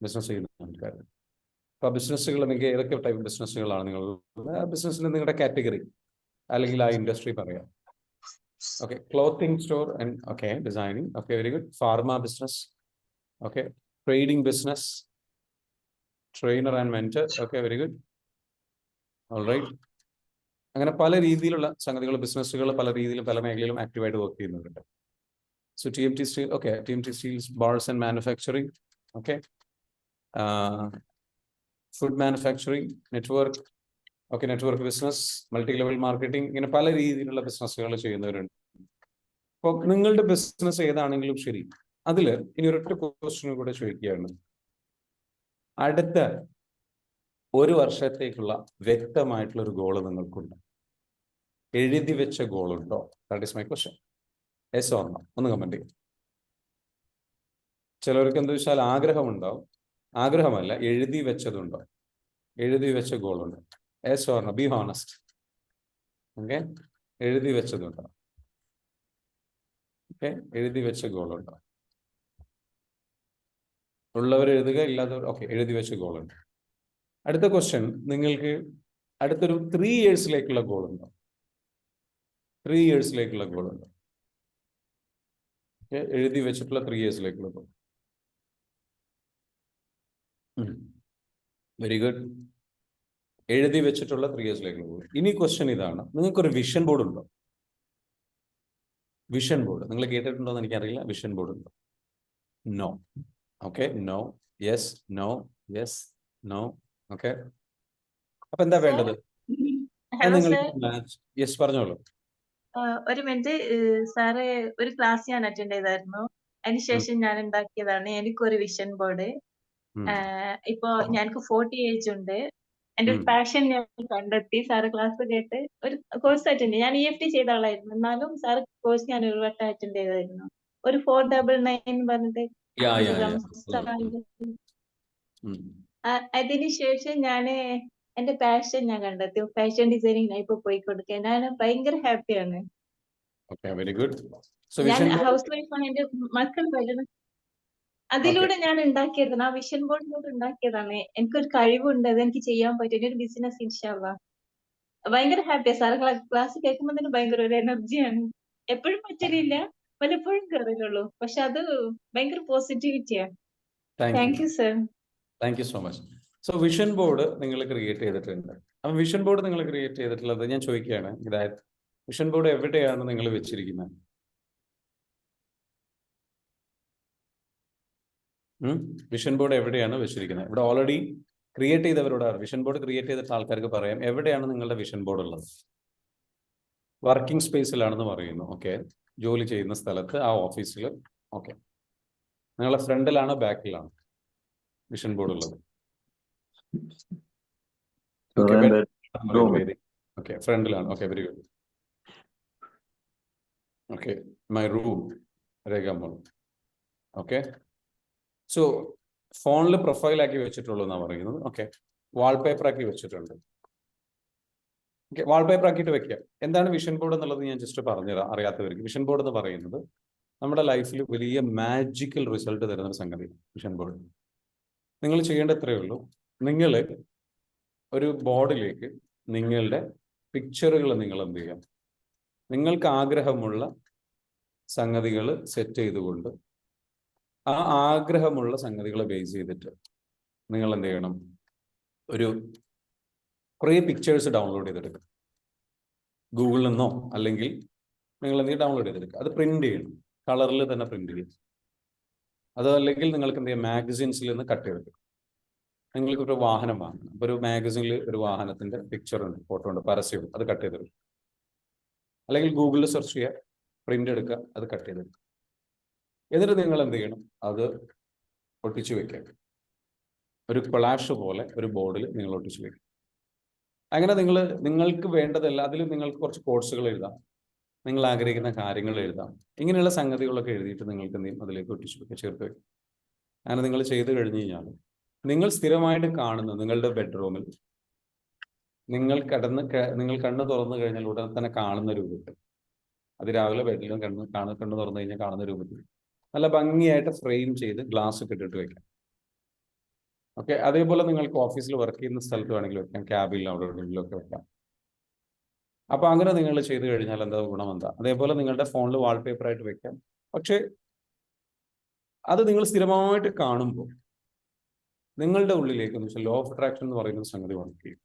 ബിസിനസ് ചെയ്യുന്ന ആൾക്കാരുണ്ട്. അപ്പോൾ ബിസിനസ്സുകൾ നിങ്ങൾക്ക് ഏതൊക്കെ ടൈപ്പ് ബിസിനസ്സുകളാണ് നിങ്ങൾ? ബിസിനസ്സിൽ നിങ്ങളുടെ കാറ്റഗറി അല്ലെങ്കിൽ ആ ഇൻഡസ്ട്രി പറയാം. Okay, clothing store and okay, designing. Okay, very good. Pharma business. Okay, trading business. Trainer and mentor. Okay, very good. All right. അങ്ങനെ പല രീതിയിലുള്ള സംഗതികൾ, ബിസിനസ്സുകൾ പല രീതിയിലും പല മേഖലയിലും ആക്റ്റീവായിട്ട് വർക്ക് ചെയ്യുന്നുണ്ട്. So TMT Steel, okay, TMT Steels, bars and manufacturing. Okay, food manufacturing, network. Okay, network business, multi level marketing, ഇങ്ങനെ പല രീതിയിലുള്ള ബിസിനസ്സുകൾ ചെയ്യുന്നവരുണ്ട്. അപ്പോൾ നിങ്ങളുടെ ബിസിനസ് ഏതാണെങ്കിലും ശരി, അതിൽ ഇനി ഒരൊറ്റ ക്വസ്റ്റ്യൻ കൂടെ ചോദിക്കുകയാണ്. അടുത്ത 1 വർഷത്തേക്കുള്ള വ്യക്തമായിട്ടുള്ള ഒരു ഗോള് നിങ്ങൾക്കുണ്ട്? എഴുതി വെച്ച ഗോളുണ്ടോ? That is my question. Yes or no? ഒന്ന് കമന്റ് ചെയ്യും. ചിലവർക്ക് എന്താ വെച്ചാൽ ആഗ്രഹമുണ്ടാവും, ആഗ്രഹമല്ല, എഴുതി വെച്ചതുണ്ടോ? എഴുതി വെച്ച ഗോളുണ്ട്? Yes or no? Be honest. Okay, എഴുതി വെച്ചതുണ്ടോ? ഓക്കെ, എഴുതി വെച്ച ഗോളുണ്ടോ? ഉള്ളവർ എഴുതുക, ഇല്ലാത്തവർ ഓക്കെ, എഴുതി വെച്ച ഗോളുണ്ട്. അടുത്ത ക്വസ്റ്റ്യൻ, നിങ്ങൾക്ക് അടുത്തൊരു 3 ഇയേഴ്സിലേക്കുള്ള ഗോളുണ്ടോ? 3 ഇയേഴ്സിലേക്കുള്ള ഗോളുണ്ടോ? ഓക്കെ, എഴുതി വെച്ചിട്ടുള്ള 3 ഇയേഴ്സിലേക്കുള്ള ഗോൾ. Very good. എഴുതി വെച്ചിട്ടുള്ള 3 ഇയേഴ്സിലേക്കുള്ള ഗോൾ. ഇനി ക്വസ്റ്റ്യൻ ഇതാണ്, നിങ്ങൾക്കൊരു വിഷൻ ബോർഡ് ഉണ്ടോ? വിഷൻ ബോർഡ് നിങ്ങൾ കേട്ടിട്ടുണ്ടോ എന്ന് എനിക്കറിയില്ല. വിഷൻ ബോർഡ് ഉണ്ടോ? No. Okay, no, yes, no, yes, no. Okay, അപ്പൊ എന്താ വേണ്ടത്? ഹലോ നിങ്ങൾ സർ, യെസ് പറഞ്ഞോളൂ. ഒരു മിനിറ്റ്. സാറ് ഒരു ക്ലാസ് ഞാൻ അറ്റൻഡ് ചെയ്തായിരുന്നു. അതിനുശേഷം ഞാൻ ഉണ്ടാക്കിയതാണ് എനിക്കൊരു വിഷൻ ബോർഡ്. ഇപ്പോ ഞങ്ങൾക്ക് 40 ഏജ് ഉണ്ട്. എന്റെ ഒരു പാഷൻ ഞാൻ കണ്ടെത്തി. സാറ് ക്ലാസ് കേട്ട് ഒരു കോഴ്സ് അറ്റൻഡ്, ഞാൻ EFT ചെയ്ത ആളായിരുന്നു. എന്നാലും സാറ് കോഴ്സ് ഞാൻ ഒരു വട്ടം അറ്റൻഡ് ചെയ്തായിരുന്നു. ഒരു 499 പറഞ്ഞിട്ട് അതിനുശേഷം ഞാന് എന്റെ പാഷൻ ഞാൻ കണ്ടെത്തി. ഫാഷൻ ഡിസൈനിങ് ഞാൻ ഇപ്പൊ പോയിക്കൊടുക്കുക. ഞാൻ ഭയങ്കര ഹാപ്പിയാണ്. Very good. ഞാൻ ഹൗസ് വൈഫാണ്. എന്റെ മക്കൾ വരണം. അതിലൂടെ ഞാൻ ഉണ്ടാക്കിയതാണ്, ആ വിഷൻ ബോർഡിലൂടെ ഉണ്ടാക്കിയതാണ്. എനിക്കൊരു കഴിവുണ്ട്, അത് എനിക്ക് ചെയ്യാൻ പറ്റും. ഒരു ബിസിനസ് ഇൻഷാ അല്ലാഹ്. ഭയങ്കര ഹാപ്പിയാ. സാറ് ക്ലാസ് കേൾക്കുമ്പോൾ തന്നെ ഭയങ്കര ഒരു എനർജിയാണ്. എപ്പോഴും പറ്റലില്ല, പലപ്പോഴും കയറലുള്ളൂ. പക്ഷെ അത് ഭയങ്കര പോസിറ്റിവിറ്റിയാണ്. Thank you sir. Thank you so much. So vision board നിങ്ങൾ ക്രിയേറ്റ് ചെയ്തിട്ടുണ്ട്. അപ്പം വിഷൻ ബോർഡ് നിങ്ങൾ ക്രിയേറ്റ് ചെയ്തിട്ടുള്ളത് ഞാൻ ചോദിക്കുകയാണ്, ഇതായത് വിഷൻ ബോർഡ് എവിടെയാണ് നിങ്ങൾ വെച്ചിരിക്കുന്നത്? വിഷൻ ബോർഡ് എവിടെയാണ് വെച്ചിരിക്കുന്നത്? ഇവിടെ ഓൾറെഡി ക്രിയേറ്റ് ചെയ്തവരോട്, വിഷൻ ബോർഡ് ക്രിയേറ്റ് ചെയ്തിട്ട് ആൾക്കാർക്ക് പറയാം എവിടെയാണ് നിങ്ങളുടെ വിഷൻ ബോർഡ് ഉള്ളത്. വർക്കിംഗ് സ്പേസിലാണെന്ന് പറയുന്നു. ഓക്കെ, ജോലി ചെയ്യുന്ന സ്ഥലത്ത്, ആ ഓഫീസിൽ. ഓക്കെ, നിങ്ങളുടെ ഫ്രണ്ടിലാണോ ബാക്കിലാണോ വിഷൻ ബോർഡ് ഉള്ളത്? ഓക്കെ, ഫ്രണ്ടിലാണ്. Okay, very good. Okay, my room രേഖാമോൾ. ഓക്കെ, സോ ഫോണിൽ പ്രൊഫൈലാക്കി വെച്ചിട്ടുള്ളൂ എന്നാണ് പറയുന്നത്. ഓക്കെ, വാൾപേപ്പർ ആക്കി വെച്ചിട്ടുണ്ട്. ഓക്കെ, വാൾപേപ്പർ ആക്കിയിട്ട് വെക്കുക. എന്താണ് വിഷൻ ബോർഡ് എന്നുള്ളത് ഞാൻ ജസ്റ്റ് പറഞ്ഞുതരാം അറിയാത്തവർക്ക്. വിഷൻ ബോർഡ് എന്ന് പറയുന്നത് നമ്മുടെ ലൈഫിൽ വലിയ മാജിക്കൽ റിസൾട്ട് തരുന്ന ഒരു സംഗതി. വിഷൻ ബോർഡ് നിങ്ങൾ ചെയ്യേണ്ട ഇത്രയേ ഉള്ളൂ. നിങ്ങൾ ഒരു ബോർഡിലേക്ക് നിങ്ങളുടെ പിക്ചറുകൾ നിങ്ങൾ എന്ത് ചെയ്യാം, നിങ്ങൾക്ക് ആഗ്രഹമുള്ള സംഗതികൾ സെറ്റ് ചെയ്തുകൊണ്ട് ആ ആഗ്രഹമുള്ള സംഗതികളെ ബേസ് ചെയ്തിട്ട് നിങ്ങൾ എന്ത് ചെയ്യണം, ഒരു കുറേ പിക്ചേഴ്സ് ഡൗൺലോഡ് ചെയ്തെടുക്കുക. ഗൂഗിളിൽ നിന്നോ അല്ലെങ്കിൽ നിങ്ങൾ എന്തെങ്കിലും ഡൗൺലോഡ് ചെയ്തെടുക്കുക. അത് പ്രിന്റ് ചെയ്യണം, കളറിൽ തന്നെ പ്രിന്റ് ചെയ്യും. അതല്ലെങ്കിൽ നിങ്ങൾക്ക് എന്ത് ചെയ്യാം, മാഗസിൻസിൽ നിന്ന് കട്ട് ചെയ്തെടുക്കുക. നിങ്ങൾക്ക് ഒരു വാഹനം വാങ്ങണം, അപ്പോൾ ഒരു മാഗസിനിൽ ഒരു വാഹനത്തിന്റെ പിക്ചർ ഉണ്ട്, ഫോട്ടോ ഉണ്ട്, പരസ്യം, അത് കട്ട് ചെയ്തെടുക്കുക. അല്ലെങ്കിൽ ഗൂഗിളിൽ സെർച്ച് ചെയ്യുക, പ്രിന്റ് എടുക്കുക, അത് കട്ട് ചെയ്തെടുക്കുക. എന്നിട്ട് നിങ്ങൾ എന്ത് ചെയ്യണം, അത് ഒട്ടിച്ചു വെക്കുക. ഒരു കൊളാഷ് പോലെ ഒരു ബോർഡിൽ നിങ്ങൾ ഒട്ടിച്ചു വെക്കുക. അങ്ങനെ നിങ്ങൾക്ക് വേണ്ടതല്ല, അതിൽ നിങ്ങൾക്ക് കുറച്ച് കോഴ്സുകൾ എഴുതാം, നിങ്ങൾ ആഗ്രഹിക്കുന്ന കാര്യങ്ങൾ എഴുതാം. ഇങ്ങനെയുള്ള സംഗതികളൊക്കെ എഴുതിയിട്ട് നിങ്ങൾക്ക് എന്ത് ചെയ്യും, അതിലേക്ക് ഒട്ടിച്ചു വെക്കുക, ചേർത്ത് വെക്കുക. അങ്ങനെ നിങ്ങൾ ചെയ്ത് കഴിഞ്ഞ് കഴിഞ്ഞാൽ നിങ്ങൾ സ്ഥിരമായിട്ട് കാണുന്ന നിങ്ങളുടെ ബെഡ്റൂമിൽ നിങ്ങൾ കണ്ണ് തുറന്നു കഴിഞ്ഞാൽ ഉടൻ തന്നെ കാണുന്ന രൂപത്തിൽ, അത് രാവിലെ ബെഡിലും കണ്ണ് തുറന്നു കഴിഞ്ഞാൽ കാണുന്ന രൂപത്തിൽ നല്ല ഭംഗിയായിട്ട് ഫ്രെയിം ചെയ്ത് ഗ്ലാസ് ഒക്കെ ഇട്ടിട്ട് വെക്കാം. ഓക്കെ, അതേപോലെ നിങ്ങൾക്ക് ഓഫീസിൽ വർക്ക് ചെയ്യുന്ന സ്ഥലത്ത് വേണമെങ്കിൽ വെക്കാം, ക്യാബിൽ അവിടെ എവിടെയെങ്കിലുമൊക്കെ വെക്കാം. അപ്പൊ അങ്ങനെ നിങ്ങൾ ചെയ്ത് കഴിഞ്ഞാൽ എന്താ ഗുണം എന്താ, അതേപോലെ നിങ്ങളുടെ ഫോണിൽ വാൾപേപ്പർ ആയിട്ട് വെക്കാം. പക്ഷെ അത് നിങ്ങൾ സ്ഥിരമായിട്ട് കാണുമ്പോൾ നിങ്ങളുടെ ഉള്ളിലേക്ക് എന്ന് വെച്ചാൽ ലോ ഓഫ് അട്രാക്ഷൻ എന്ന് പറയുന്ന സംഗതി വർക്ക് ചെയ്യും.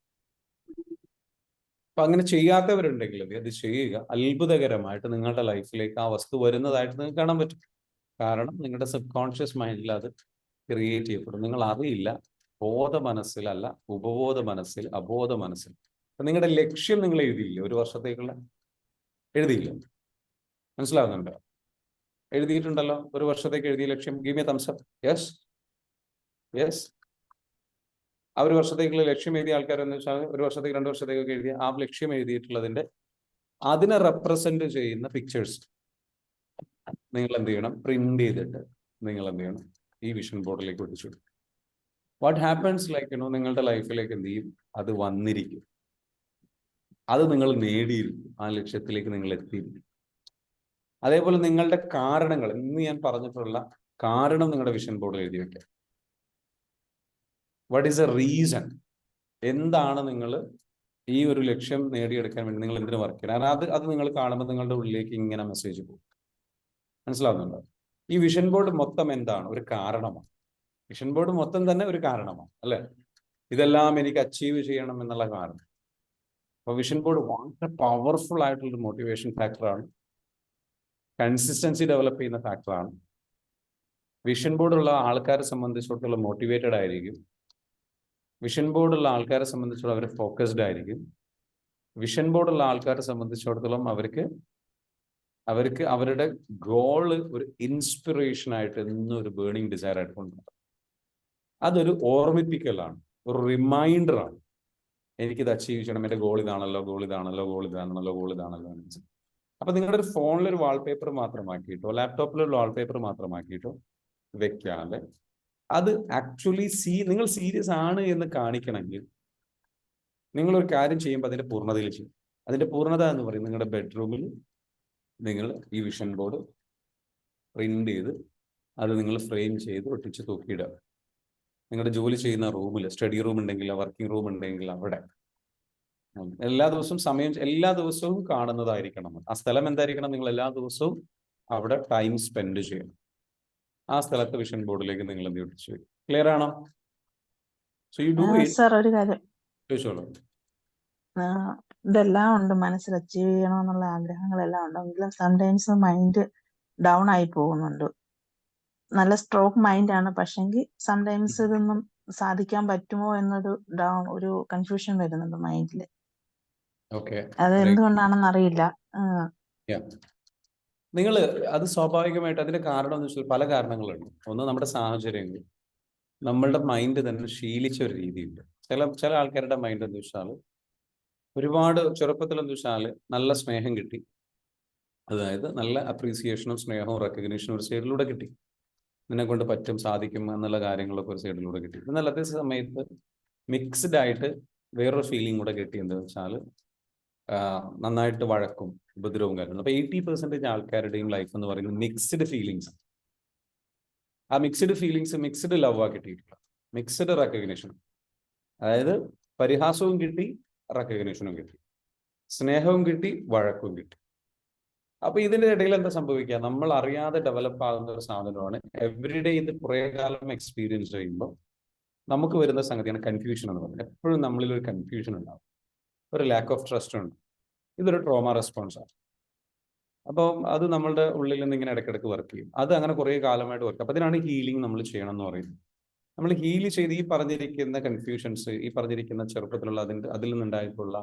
അപ്പൊ അങ്ങനെ ചെയ്യാത്തവരുണ്ടെങ്കിൽ അത് ചെയ്യുക. അത്ഭുതകരമായിട്ട് നിങ്ങളുടെ ലൈഫിലേക്ക് ആ വസ്തു വരുന്നതായിട്ട് നിങ്ങൾക്ക് കാണാൻ പറ്റും. കാരണം നിങ്ങളുടെ സബ് കോൺഷ്യസ് മൈൻഡിൽ അത് ക്രിയേറ്റ് ചെയ്യപ്പെടും. നിങ്ങൾ അറിയില്ല, ബോധ മനസ്സിലല്ല, ഉപബോധ മനസ്സിൽ, അബോധ മനസ്സിൽ. അപ്പൊ നിങ്ങളുടെ ലക്ഷ്യം നിങ്ങൾ എഴുതിയില്ല, 1 വർഷത്തേക്കുള്ള എഴുതിയില്ല, മനസ്സിലാവുന്നുണ്ടോ? എഴുതിയിട്ടുണ്ടല്ലോ, ഒരു വർഷത്തേക്ക് എഴുതിയ ലക്ഷ്യം. Give me thumbs up. Yes yes. ആ ഒരു വർഷത്തേക്കുള്ള ലക്ഷ്യം എഴുതിയ ആൾക്കാരെന്ന് വെച്ചാൽ ഒരു വർഷത്തേക്ക് 2 വർഷത്തേക്കൊക്കെ എഴുതിയ ആ ലക്ഷ്യം എഴുതിയിട്ടുള്ളതിന്റെ അതിനെ റെപ്രസെന്റ് ചെയ്യുന്ന പിക്ചേഴ്സ് നിങ്ങൾ എന്ത് ചെയ്യണം? പ്രിന്റ് ചെയ്തിട്ട് നിങ്ങൾ എന്ത് ചെയ്യണം? ഈ വിഷൻ ബോർഡിലേക്ക് ഒട്ടിച്ചു. വാട്ട് ഹാപ്പൻസ് ലൈക്ക് നിങ്ങളുടെ ലൈഫിലേക്ക് എന്ത് ചെയ്യും? അത് വന്നിരിക്കും, അത് നിങ്ങൾ നേടിയിരിക്കും, ആ ലക്ഷ്യത്തിലേക്ക് നിങ്ങൾ എത്തിയിരിക്കും. അതേപോലെ നിങ്ങളുടെ കാരണങ്ങൾ, ഇന്ന് ഞാൻ പറഞ്ഞിട്ടുള്ള കാരണം നിങ്ങളുടെ വിഷൻ ബോർഡിൽ എഴുതി വെക്കാം. What is A reason? എന്താണ് നിങ്ങൾ ഈ ഒരു ലക്ഷ്യം നേടിയെടുക്കാൻ വേണ്ടി നിങ്ങൾ എന്തിനു വർക്ക് ചെയ്യണം? കാരണം അത് നിങ്ങൾ കാണുമ്പോൾ നിങ്ങളുടെ ഉള്ളിലേക്ക് ഇങ്ങനെ മെസ്സേജ് പോകും. മനസ്സിലാവുന്നുണ്ടോ? ഈ വിഷൻ ബോർഡ് മൊത്തം എന്താണ്? ഒരു കാരണമാണ്. വിഷൻ ബോർഡ് മൊത്തം തന്നെ ഒരു കാരണമാണ്, അല്ലെ? ഇതെല്ലാം എനിക്ക് അച്ചീവ് ചെയ്യണം എന്നുള്ള കാരണം. അപ്പൊ വിഷൻ ബോർഡ് വളരെ പവർഫുൾ ആയിട്ടുള്ളൊരു മോട്ടിവേഷൻ ഫാക്ടറാണ്, കൺസിസ്റ്റൻസി ഡെവലപ്പ് ചെയ്യുന്ന ഫാക്ടറാണ്. വിഷൻ ബോർഡുള്ള ആൾക്കാരെ സംബന്ധിച്ചിടത്തോളം മോട്ടിവേറ്റഡ് ആയിരിക്കും. വിഷൻ ബോർഡുള്ള ആൾക്കാരെ സംബന്ധിച്ചിടത്തോളം അവർ ഫോക്കസ്ഡ് ആയിരിക്കും. വിഷൻ ബോർഡുള്ള ആൾക്കാരെ സംബന്ധിച്ചിടത്തോളം അവർക്ക് അവരുടെ ഗോള് ഒരു ഇൻസ്പിറേഷൻ ആയിട്ട് എന്നും ഒരു ബേണിംഗ് ഡിസയർ ആയിട്ട് കൊണ്ടുപോകും. അതൊരു ഓർമ്മിപ്പിക്കലാണ്, ഒരു റിമൈൻഡറാണ്. എനിക്കിത് അച്ചീവ് ചെയ്യണം, എൻ്റെ ഗോൾ ഇതാണല്ലോ, ഗോൾ ഇതാണല്ലോ, ഗോൾ ഇതാണല്ലോ, ഗോൾ ഇതാണല്ലോ. അപ്പൊ നിങ്ങളുടെ ഒരു ഫോണിലൊരു വാൾപേപ്പർ മാത്രമാക്കിയിട്ടോ ലാപ്ടോപ്പിലൊരു വാൾപേപ്പർ മാത്രമാക്കിയിട്ടോ വെക്കാതെ അത് ആക്ച്വലി നിങ്ങൾ സീരിയസ് ആണ് എന്ന് കാണിക്കണമെങ്കിൽ നിങ്ങളൊരു കാര്യം ചെയ്യുമ്പോൾ അതിന്റെ പൂർണ്ണതയിൽ ചെയ്യും. അതിന്റെ പൂർണ്ണത എന്ന് പറയുന്നത് നിങ്ങളുടെ ബെഡ്റൂമിൽ നിങ്ങൾ ഈ വിഷൻ ബോർഡ് പ്രിന്റ് ചെയ്ത് അത് നിങ്ങൾ ഫ്രെയിം ചെയ്ത് ഒട്ടിച്ച് തൂക്കിയിടുക. നിങ്ങളുടെ ജോലി ചെയ്യുന്ന റൂമിൽ, സ്റ്റഡി റൂം ഉണ്ടെങ്കിൽ, വർക്കിംഗ് റൂം ഉണ്ടെങ്കിൽ അവിടെ എല്ലാ ദിവസവും കാണുന്നതായിരിക്കണം. ആ സ്ഥലം എന്തായിരിക്കണം? നിങ്ങൾ എല്ലാ ദിവസവും അവിടെ ടൈം സ്പെൻഡ് ചെയ്യണം. ആ സ്ഥലത്ത് വിഷൻ ബോർഡിലേക്ക് നിങ്ങൾ എന്ത് ഒട്ടിച്ചു വരും. ക്ലിയർ ആണോ? So you do it. Sir, ഒരു കാര്യം, ചോദിച്ചോളൂ. ഇതെല്ലാം ഉണ്ട്, മനസ്സിൽ അച്ചീവ് ചെയ്യണമെന്നുള്ള ആഗ്രഹങ്ങളെല്ലാം ഉണ്ടെങ്കിലും സംടൈംസ് മൈൻഡ് ഡൗൺ ആയി പോകുന്നുണ്ട്. നല്ല സ്ട്രോക്ക് മൈൻഡാണ്, പക്ഷെങ്കിൽ സംടൈംസ് ഇതൊന്നും സാധിക്കാൻ പറ്റുമോ എന്നൊരു ഒരു കൺഫ്യൂഷൻ വരുന്നുണ്ട് മൈൻഡില്. ഓക്കെ, അത് എന്തുകൊണ്ടാണെന്ന് അറിയില്ല. നിങ്ങൾ അത് സ്വാഭാവികമായിട്ട് അതിന്റെ കാരണം എന്ന് വെച്ചാൽ പല കാരണങ്ങളുണ്ട്. ഒന്ന്, നമ്മുടെ സാഹചര്യങ്ങൾ, നമ്മളുടെ മൈൻഡ് തന്നെ ശീലിച്ച ഒരു രീതിയുണ്ട്. ചില ആൾക്കാരുടെ മൈൻഡ് എന്ന് വെച്ചാൽ ഒരുപാട് ചെറുപ്പത്തിൽ എന്ന് വെച്ചാൽ നല്ല സ്നേഹം കിട്ടി, അതായത് നല്ല അപ്രീസിയേഷനും സ്നേഹവും റെക്കഗ്നീഷനും ഒരു സൈഡിലൂടെ കിട്ടി. നിന്നെ കൊണ്ട് പറ്റും, സാധിക്കും എന്നുള്ള കാര്യങ്ങളൊക്കെ ഒരു സൈഡിലൂടെ കിട്ടി. എന്നാൽ അതേ സമയത്ത് മിക്സ്ഡ് ആയിട്ട് വേറൊരു ഫീലിംഗ് കൂടെ കിട്ടി. എന്താണെന്ന് വെച്ചാൽ നന്നായിട്ട് വഴക്കും ഉപദ്രവവും കാര്യങ്ങളും. അപ്പൊ 80% ആൾക്കാരുടെയും ലൈഫ് എന്ന് പറയുന്നത് മിക്സ്ഡ് ഫീലിങ്സ്. ആ മിക്സ്ഡ് ഫീലിങ്സ്, മിക്സ്ഡ് ലവ് ആ കിട്ടിയിട്ടുള്ള, മിക്സ്ഡ് റെക്കഗ്നേഷൻ. അതായത് പരിഹാസവും കിട്ടി, റെക്കഗ്നേഷനും കിട്ടി, സ്നേഹവും കിട്ടി, വഴക്കും കിട്ടി. അപ്പൊ ഇതിന്റെ ഇടയിൽ എന്താ സംഭവിക്കുക? നമ്മൾ അറിയാതെ ഡെവലപ്പ് ആകുന്ന ഒരു സാധനമാണ്. എവറിഡേ ഇത് കുറെ കാലം എക്സ്പീരിയൻസ് ചെയ്യുമ്പോൾ നമുക്ക് വരുന്ന സംഗതിയാണ് കൺഫ്യൂഷൻ എന്ന് പറയുന്നത്. എപ്പോഴും നമ്മളിൽ ഒരു കൺഫ്യൂഷൻ ഉണ്ടാവും, ഒരു ലാക്ക് ഓഫ് ട്രസ്റ്റ് ഉണ്ട്. ഇതൊരു ട്രോമ റെസ്പോൺസാണ്. അപ്പോൾ അത് നമ്മളുടെ ഉള്ളിൽ നിന്ന് ഇങ്ങനെ ഇടയ്ക്കിടയ്ക്ക് വർക്ക് ചെയ്യും. അത് അങ്ങനെ കുറേ കാലമായിട്ട് വർക്ക്. അപ്പോൾ അതിനാണ് ഹീലിംഗ് നമ്മൾ ചെയ്യണം എന്ന് പറയുന്നത്. നമ്മൾ ഹീൽ ചെയ്ത് ഈ പറഞ്ഞിരിക്കുന്ന കൺഫ്യൂഷൻസ്, ഈ പറഞ്ഞിരിക്കുന്ന ചെറുപ്പത്തിലുള്ള അതിൽ നിന്നുണ്ടായിട്ടുള്ള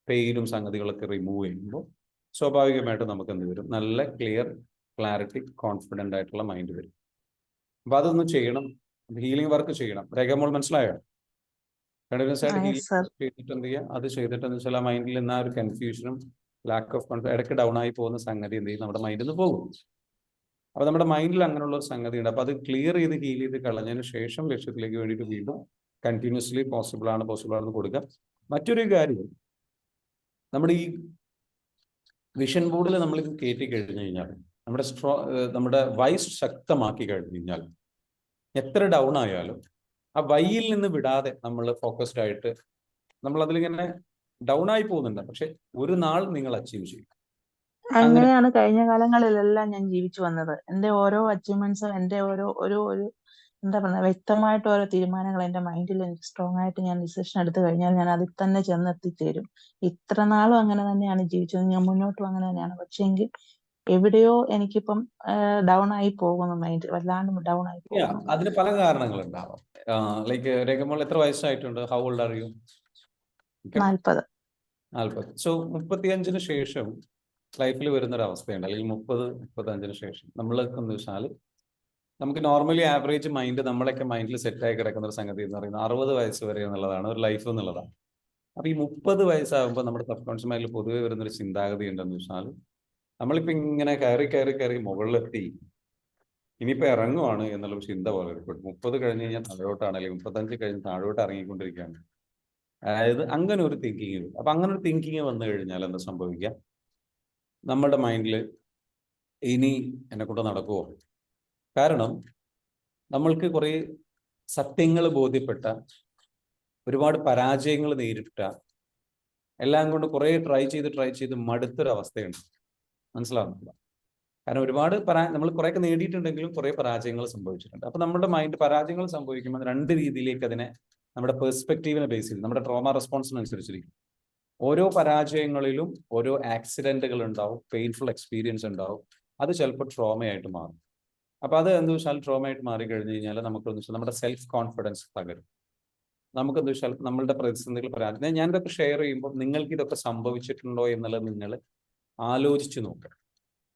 പെയിനും സംഗതികളൊക്കെ റിമൂവ് ചെയ്യുമ്പോൾ സ്വാഭാവികമായിട്ട് നമുക്ക് എന്ത് വരും? നല്ല ക്ലാരിറ്റി, കോൺഫിഡൻ്റ് ആയിട്ടുള്ള മൈൻഡ് വരും. അപ്പോൾ അതൊന്ന് ചെയ്യണം, ഹീലിംഗ് വർക്ക് ചെയ്യണം. രേഖമോൾ മനസ്സിലായോ? കണ്ടിന്യൂസ് ആയിട്ട് ഹീലിംഗ് ചെയ്തിട്ട് എന്ത് ചെയ്യുക? അത് ചെയ്തിട്ട് എന്ന് വെച്ചാൽ ആ മൈൻഡിൽ നിന്ന് ആ ഒരു കൺഫ്യൂഷനും ലാക്ക് ഓഫ് കോൺഫിഡൻസ്, ഇടയ്ക്ക് ഡൗൺ ആയി പോകുന്ന സംഗതി എന്ത് ചെയ്യും? നമ്മുടെ മൈൻഡിൽ നിന്ന് പോകും. അപ്പോൾ നമ്മുടെ മൈൻഡിൽ അങ്ങനെയുള്ള ഒരു സംഗതി ഉണ്ട്. അപ്പോൾ അത് ക്ലിയർ ചെയ്ത് ഹീൽ ചെയ്ത് കളഞ്ഞതിന് ശേഷം ലക്ഷ്യത്തിലേക്ക് വേണ്ടിയിട്ട് വീണ്ടും കണ്ടിന്യൂസ്ലി പോസിബിൾ ആണെന്ന് കൊടുക്കുക. മറ്റൊരു കാര്യം, നമ്മുടെ ഈ വിഷൻ ബോർഡിൽ നമ്മൾ ഇത് കയറ്റി കഴിഞ്ഞു കഴിഞ്ഞാൽ, നമ്മുടെ വൈസ് ശക്തമാക്കി കഴിഞ്ഞു കഴിഞ്ഞാൽ എത്ര ഡൗൺ ആയാലും ആ വൈയിൽ നിന്ന് വിടാതെ നമ്മൾ ഫോക്കസ്ഡ് ആയിട്ട് നമ്മൾ അതിലിങ്ങനെ ഡൗൺ ആയി പോകുന്നുണ്ട്. പക്ഷെ ഒരു നാൾ നിങ്ങൾ അച്ചീവ് ചെയ്യും. അങ്ങനെയാണ് കഴിഞ്ഞ കാലങ്ങളിലെല്ലാം ഞാൻ ജീവിച്ചു വന്നത്. എന്റെ ഓരോ അച്ചീവ്മെന്റ്സും, എന്റെ ഒരു എന്താ പറയുക, വ്യക്തമായിട്ട് ഓരോ തീരുമാനങ്ങൾ എന്റെ മൈൻഡിൽ എനിക്ക് സ്ട്രോങ് ആയിട്ട് ഞാൻ ഡിസിഷൻ എടുത്തു കഴിഞ്ഞാൽ ഞാൻ അതിൽ തന്നെ ചെന്നെത്തിച്ചേരും. ഇത്ര നാളും അങ്ങനെ തന്നെയാണ് ജീവിച്ചത്, ഞാൻ മുന്നോട്ടും അങ്ങനെ തന്നെയാണ്. പക്ഷെങ്കിൽ എവിടെയോ എനിക്കിപ്പം ഡൗൺ ആയി പോകുന്നു, മൈൻഡ് വല്ലാണ്ട് ഡൗൺ ആയി പോകുന്നു. അതിന് പല കാരണങ്ങളുണ്ടാവാം. ലൈക്ക് രേഖമോൾ എത്ര വയസ്സായിട്ടുണ്ട്? How old are you? 40. So 35-ന് ശേഷം ലൈഫിൽ വരുന്നൊരു അവസ്ഥയുണ്ട്, അല്ലെങ്കിൽ 30-35 ശേഷം നമ്മൾ എന്ന് വെച്ചാൽ നമുക്ക് നോർമലി ആവറേജ് മൈൻഡ് നമ്മളൊക്കെ മൈൻഡിൽ സെറ്റായി കിടക്കുന്ന ഒരു സംഗതി എന്ന് പറയുന്നത് 60 വയസ്സ് വരെ എന്നുള്ളതാണ്, ഒരു ലൈഫ് എന്നുള്ളതാണ്. അപ്പൊ ഈ 30 വയസ്സാകുമ്പോൾ നമ്മുടെ സബ് കോൺഷ്യസ് മൈൻഡിൽ പൊതുവെ വരുന്നൊരു ചിന്താഗതി ഉണ്ടെന്ന് വെച്ചാൽ നമ്മളിപ്പോ ഇങ്ങനെ കയറി കയറി കയറി മുകളിലെത്തി, ഇനിയിപ്പോ ഇറങ്ങുവാണ് എന്നുള്ള ഒരു ചിന്ത പോലെ ഇരിക്കും. 30 കഴിഞ്ഞ് കഴിഞ്ഞാൽ താഴോട്ടാണ്, അല്ലെങ്കിൽ 35 കഴിഞ്ഞ് താഴോട്ട് ഇറങ്ങിക്കൊണ്ടിരിക്കുകയാണ്. അതായത് അങ്ങനെ ഒരു തിങ്കിങ് വരും. അപ്പൊ അങ്ങനെ ഒരു തിങ്കിങ് വന്നു കഴിഞ്ഞാൽ എന്താ സംഭവിക്കുക, നമ്മുടെ മൈൻഡിൽ ഇനി എന്നെ കൊണ്ട് നടക്കുമോ? കാരണം നമ്മൾക്ക് കുറെ സത്യങ്ങൾ ബോധ്യപ്പെട്ട, ഒരുപാട് പരാജയങ്ങൾ നേരിട്ട, എല്ലാം കൊണ്ട് കുറെ ട്രൈ ചെയ്ത് മടുത്തൊരവസ്ഥയുണ്ട്. മനസ്സിലാവുന്നില്ല. കാരണം ഒരുപാട് നമ്മൾ കുറേയൊക്കെ നേടിയിട്ടുണ്ടെങ്കിലും കുറെ പരാജയങ്ങൾ സംഭവിച്ചിട്ടുണ്ട്. അപ്പൊ നമ്മുടെ മൈൻഡ് പരാജയങ്ങൾ സംഭവിക്കുമ്പോൾ 2 രീതിയിലേക്ക് അതിനെ നമ്മുടെ പെർസ്പെക്റ്റീവിനെ ബേസ് ചെയ്ത്, നമ്മുടെ ട്രോമ റെസ്പോൺസിനനുസരിച്ചിരിക്കും. ഓരോ പരാജയങ്ങളിലും ഓരോ ആക്സിഡന്റുകൾ ഉണ്ടാവും, പെയിൻഫുൾ എക്സ്പീരിയൻസ് ഉണ്ടാവും. അത് ചിലപ്പോൾ ട്രോമയായിട്ട് മാറും. അപ്പൊ അത് എന്താ വെച്ചാൽ ട്രോമയായിട്ട് മാറി കഴിഞ്ഞു കഴിഞ്ഞാൽ നമുക്കെന്ന് വെച്ചാൽ നമ്മുടെ സെൽഫ് കോൺഫിഡൻസ് തകരും. നമുക്കെന്താ വെച്ചാൽ നമ്മളുടെ പ്രതിസന്ധികൾ പരാജയം. ഞാനിതൊക്കെ ഷെയർ ചെയ്യുമ്പോൾ നിങ്ങൾക്ക് ഇതൊക്കെ സംഭവിച്ചിട്ടുണ്ടോ എന്നുള്ളത് നിങ്ങൾ ആലോചിച്ച് നോക്കുക.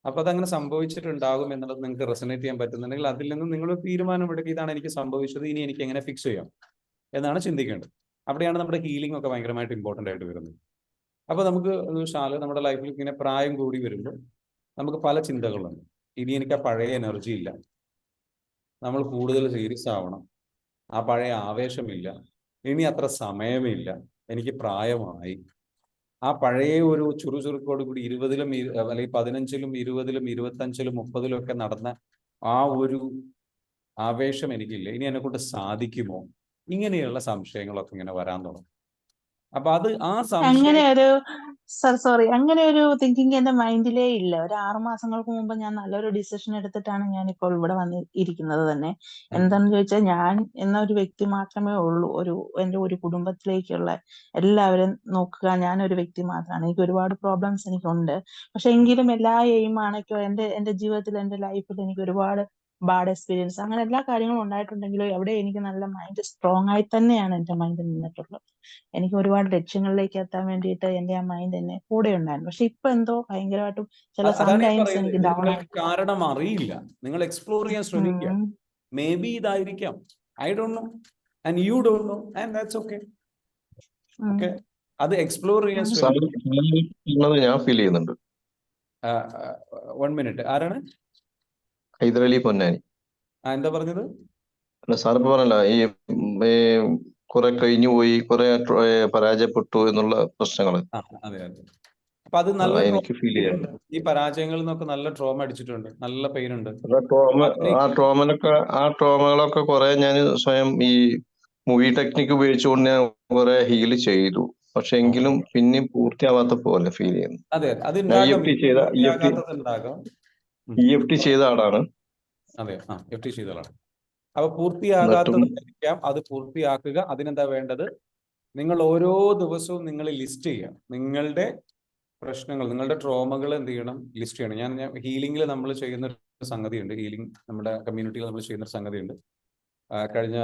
അപ്പൊ അതങ്ങനെ സംഭവിച്ചിട്ടുണ്ടാകും എന്നുള്ളത് നിങ്ങൾക്ക് റെസനേറ്റ് ചെയ്യാൻ പറ്റുന്നുണ്ടെങ്കിൽ അതിൽ നിന്ന് നിങ്ങൾ തീരുമാനം എടുക്കുക, ഇതാണ് എനിക്ക് സംഭവിച്ചത്, ഇനി എനിക്ക് എങ്ങനെ ഫിക്സ് ചെയ്യാം എന്നാണ് ചിന്തിക്കേണ്ടത്. അവിടെയാണ് നമ്മുടെ ഹീലിംഗ് ഒക്കെ ഭയങ്കരമായിട്ട് ഇമ്പോർട്ടൻ്റ് ആയിട്ട് വരുന്നത്. അപ്പൊ നമുക്ക് എന്ന് വെച്ചാൽ നമ്മുടെ ലൈഫിൽ ഇങ്ങനെ പ്രായം കൂടി വരുമ്പോൾ നമുക്ക് പല ചിന്തകളുണ്ട്. ഇനി എനിക്ക് ആ പഴയ എനർജി ഇല്ല, നമ്മൾ കൂടുതൽ സീരിയസ് ആവണം, ആ പഴയ ആവേശമില്ല, ഇനി അത്ര സമയമില്ല, എനിക്ക് പ്രായമായി. ആ പഴയ ഒരു ചുറുചുറുക്കോട് കൂടി 20-ലും അല്ലെങ്കിൽ 15-ലും 20-ലും 25-ലും 30-ലും ഒക്കെ നടന്ന ആ ഒരു ആവേശം എനിക്കില്ല, ഇനി എന്നെ കൊണ്ട് സാധിക്കുമോ? ഇങ്ങനെയുള്ള സംശയങ്ങളൊക്കെ ഇങ്ങനെ വരാൻ തുടങ്ങും. അപ്പൊ അത് ആ അങ്ങനെ സംശയം ഒരു സോറി അങ്ങനെ ഒരു തിങ്കിങ് എന്റെ മൈൻഡിലേ ഇല്ല. ഒരു 6 മാസങ്ങൾക്ക് മുമ്പ് ഞാൻ നല്ലൊരു ഡിസിഷൻ എടുത്തിട്ടാണ് ഞാൻ ഇപ്പോൾ ഇവിടെ വന്ന് ഇരിക്കുന്നത് തന്നെ. എന്താന്ന് ചോദിച്ചാൽ, ഞാൻ എന്ന ഒരു വ്യക്തി മാത്രമേ ഉള്ളൂ എന്റെ ഒരു കുടുംബത്തിലേക്കുള്ള എല്ലാവരും നോക്കുക. ഞാനൊരു വ്യക്തി മാത്രമാണ്. എനിക്ക് ഒരുപാട് പ്രോബ്ലംസ് എനിക്കുണ്ട്. പക്ഷെ എങ്കിലും എല്ലാ എയിമാണൊക്കെ എന്റെ ജീവിതത്തിൽ, എന്റെ ലൈഫിൽ എനിക്ക് ഒരുപാട് ബാഡ് എക്സ്പീരിയൻസ് അങ്ങനെ എല്ലാ കാര്യങ്ങളും ഉണ്ടായിട്ടുണ്ടെങ്കിലും എവിടെ എനിക്ക് നല്ല മൈൻഡ് സ്ട്രോങ് ആയി തന്നെയാണ് എന്റെ മൈൻഡ് നിന്നിട്ടുള്ളത്. എനിക്ക് ഒരുപാട് ലക്ഷ്യങ്ങളിലേക്ക് എത്താൻ വേണ്ടിയിട്ട് എന്റെ ആ മൈൻഡ് എന്നെ കൂടെ ഉണ്ടായിരുന്നു. പക്ഷെ ഇപ്പൊ എന്തോ ഭയങ്കരമായിട്ടും ചില അതാണ് ഞാൻ സംടൈംസ് പറയുന്നത്, എനിക്ക് ഇത് ഡൗൺ നിങ്ങൾക്ക് ആയി. കാരണം അറിയില്ല, നിങ്ങൾ എക്സ്പ്ലോർ ചെയ്യാൻ ശ്രമിക്കുക. മേ ബി ഇതായിരിക്കാം, I don't know and you don't know and that's okay. Okay, അത് എക്സ്പ്ലോർ ചെയ്യാൻ ശ്രമിക്കുക. ഞാൻ ഫീൽ ചെയ്യുന്നുണ്ട്. 1 മിനിറ്റ്, ആരാണ്? ഹൈദരലി പൊന്നാനി. എന്താ പറഞ്ഞത്? സാർ ഇപ്പൊ പറഞ്ഞല്ല, ഈ കുറെ കഴിഞ്ഞു പോയി, കുറെ പരാജയപ്പെട്ടു എന്നുള്ള പ്രശ്നങ്ങള് അതെ അതെ. അപ്പൊ അത് നല്ല എനിക്ക് ഫീൽ ചെയ്യാറുണ്ട്. ഈ പരാജയങ്ങളിൽ നിന്നൊക്കെ നല്ല ട്രോമ അടിച്ചിട്ടുണ്ട്, നല്ല പെയിൻ ഉണ്ട്. ആ ട്രോമകളൊക്കെ കുറെ ഞാൻ സ്വയം ഈ മൂവി ടെക്നിക്ക് ഉപയോഗിച്ചുകൊണ്ട് ഞാൻ കുറെ ഹീൽ ചെയ്തു. പക്ഷെ എങ്കിലും പിന്നെയും പൂർത്തിയാവാത്ത പോലെ ഫീൽ ചെയ്യുന്നു. അതെ, അത് EFT ചെയ്ത ആളാണ്. അതെ, EFT ചെയ്ത ആളാണ്. അപ്പൊ പൂർത്തിയാകാത്തതായിരിക്കാം, അത് പൂർത്തിയാക്കുക. അതിനെന്താ വേണ്ടത്? നിങ്ങൾ ഓരോ ദിവസവും നിങ്ങൾ ലിസ്റ്റ് ചെയ്യുക. നിങ്ങളുടെ പ്രശ്നങ്ങൾ, നിങ്ങളുടെ ട്രോമകൾ എന്ത് ചെയ്യണം? ലിസ്റ്റ് ചെയ്യണം. ഞാൻ ഹീലിംഗിൽ നമ്മൾ ചെയ്യുന്ന ഒരു സംഗതിയുണ്ട്, ഹീലിംഗ് നമ്മുടെ കമ്മ്യൂണിറ്റിയിൽ നമ്മൾ ചെയ്യുന്ന ഒരു സംഗതിയുണ്ട്. കഴിഞ്ഞ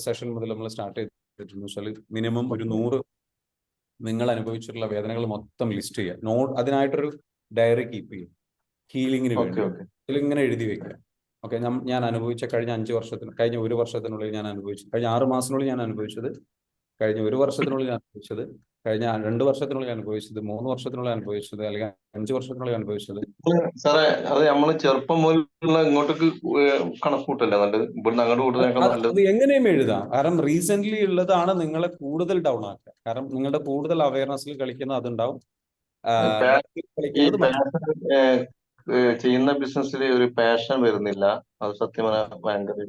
സെഷൻ മുതൽ നമ്മൾ സ്റ്റാർട്ട് ചെയ്തിട്ടുണ്ടെന്ന് വെച്ചാൽ മിനിമം ഒരു 100 നിങ്ങൾ അനുഭവിച്ചിട്ടുള്ള വേദനകൾ മൊത്തം ലിസ്റ്റ് ചെയ്യുക. അതിനായിട്ടൊരു ഡയറി കീപ്പ് ചെയ്യുക, ഹീലിംഗിന് വേണ്ടി. ഇതിലിങ്ങനെ എഴുതി വെക്കുക. ഓക്കെ, ഞാൻ അനുഭവിച്ച കഴിഞ്ഞ 1 വർഷത്തിനുള്ളിൽ ഞാൻ അനുഭവിച്ചത്, കഴിഞ്ഞ 6 മാസത്തിനുള്ളിൽ ഞാൻ അനുഭവിച്ചത്, കഴിഞ്ഞ 1 വർഷത്തിനുള്ളിൽ ഞാൻ അനുഭവിച്ചത്, കഴിഞ്ഞ 2 വർഷത്തിനുള്ളിൽ അനുഭവിച്ചത്, 3 വർഷത്തിനുള്ളിൽ അനുഭവിച്ചത്, അല്ലെങ്കിൽ 5 വർഷത്തിനുള്ളിൽ അനുഭവിച്ചത്. സാറേ, അത് നമ്മള് ചെറുപ്പം മുതലുള്ള ഇങ്ങോട്ടേക്ക് കണക്കൂട്ടല്ലേ നല്ലത്? ഇവിടുന്ന് അങ്ങോട്ട് കൂടുതൽ അത് എങ്ങനെയും എഴുതാം. കാരണം റീസെന്റ് ഉള്ളതാണ് നിങ്ങളെ കൂടുതൽ ഡൗൺ ആക്കുക. കാരണം നിങ്ങളുടെ കൂടുതൽ അവയർനെസ്സിൽ കളിക്കുന്ന അതുണ്ടാവും. ചെയ്യുന്ന ബിസിനസ്സിൽ ഒരു പാഷൻ വരുന്നില്ല. അത് സത്യം ഭയങ്കര.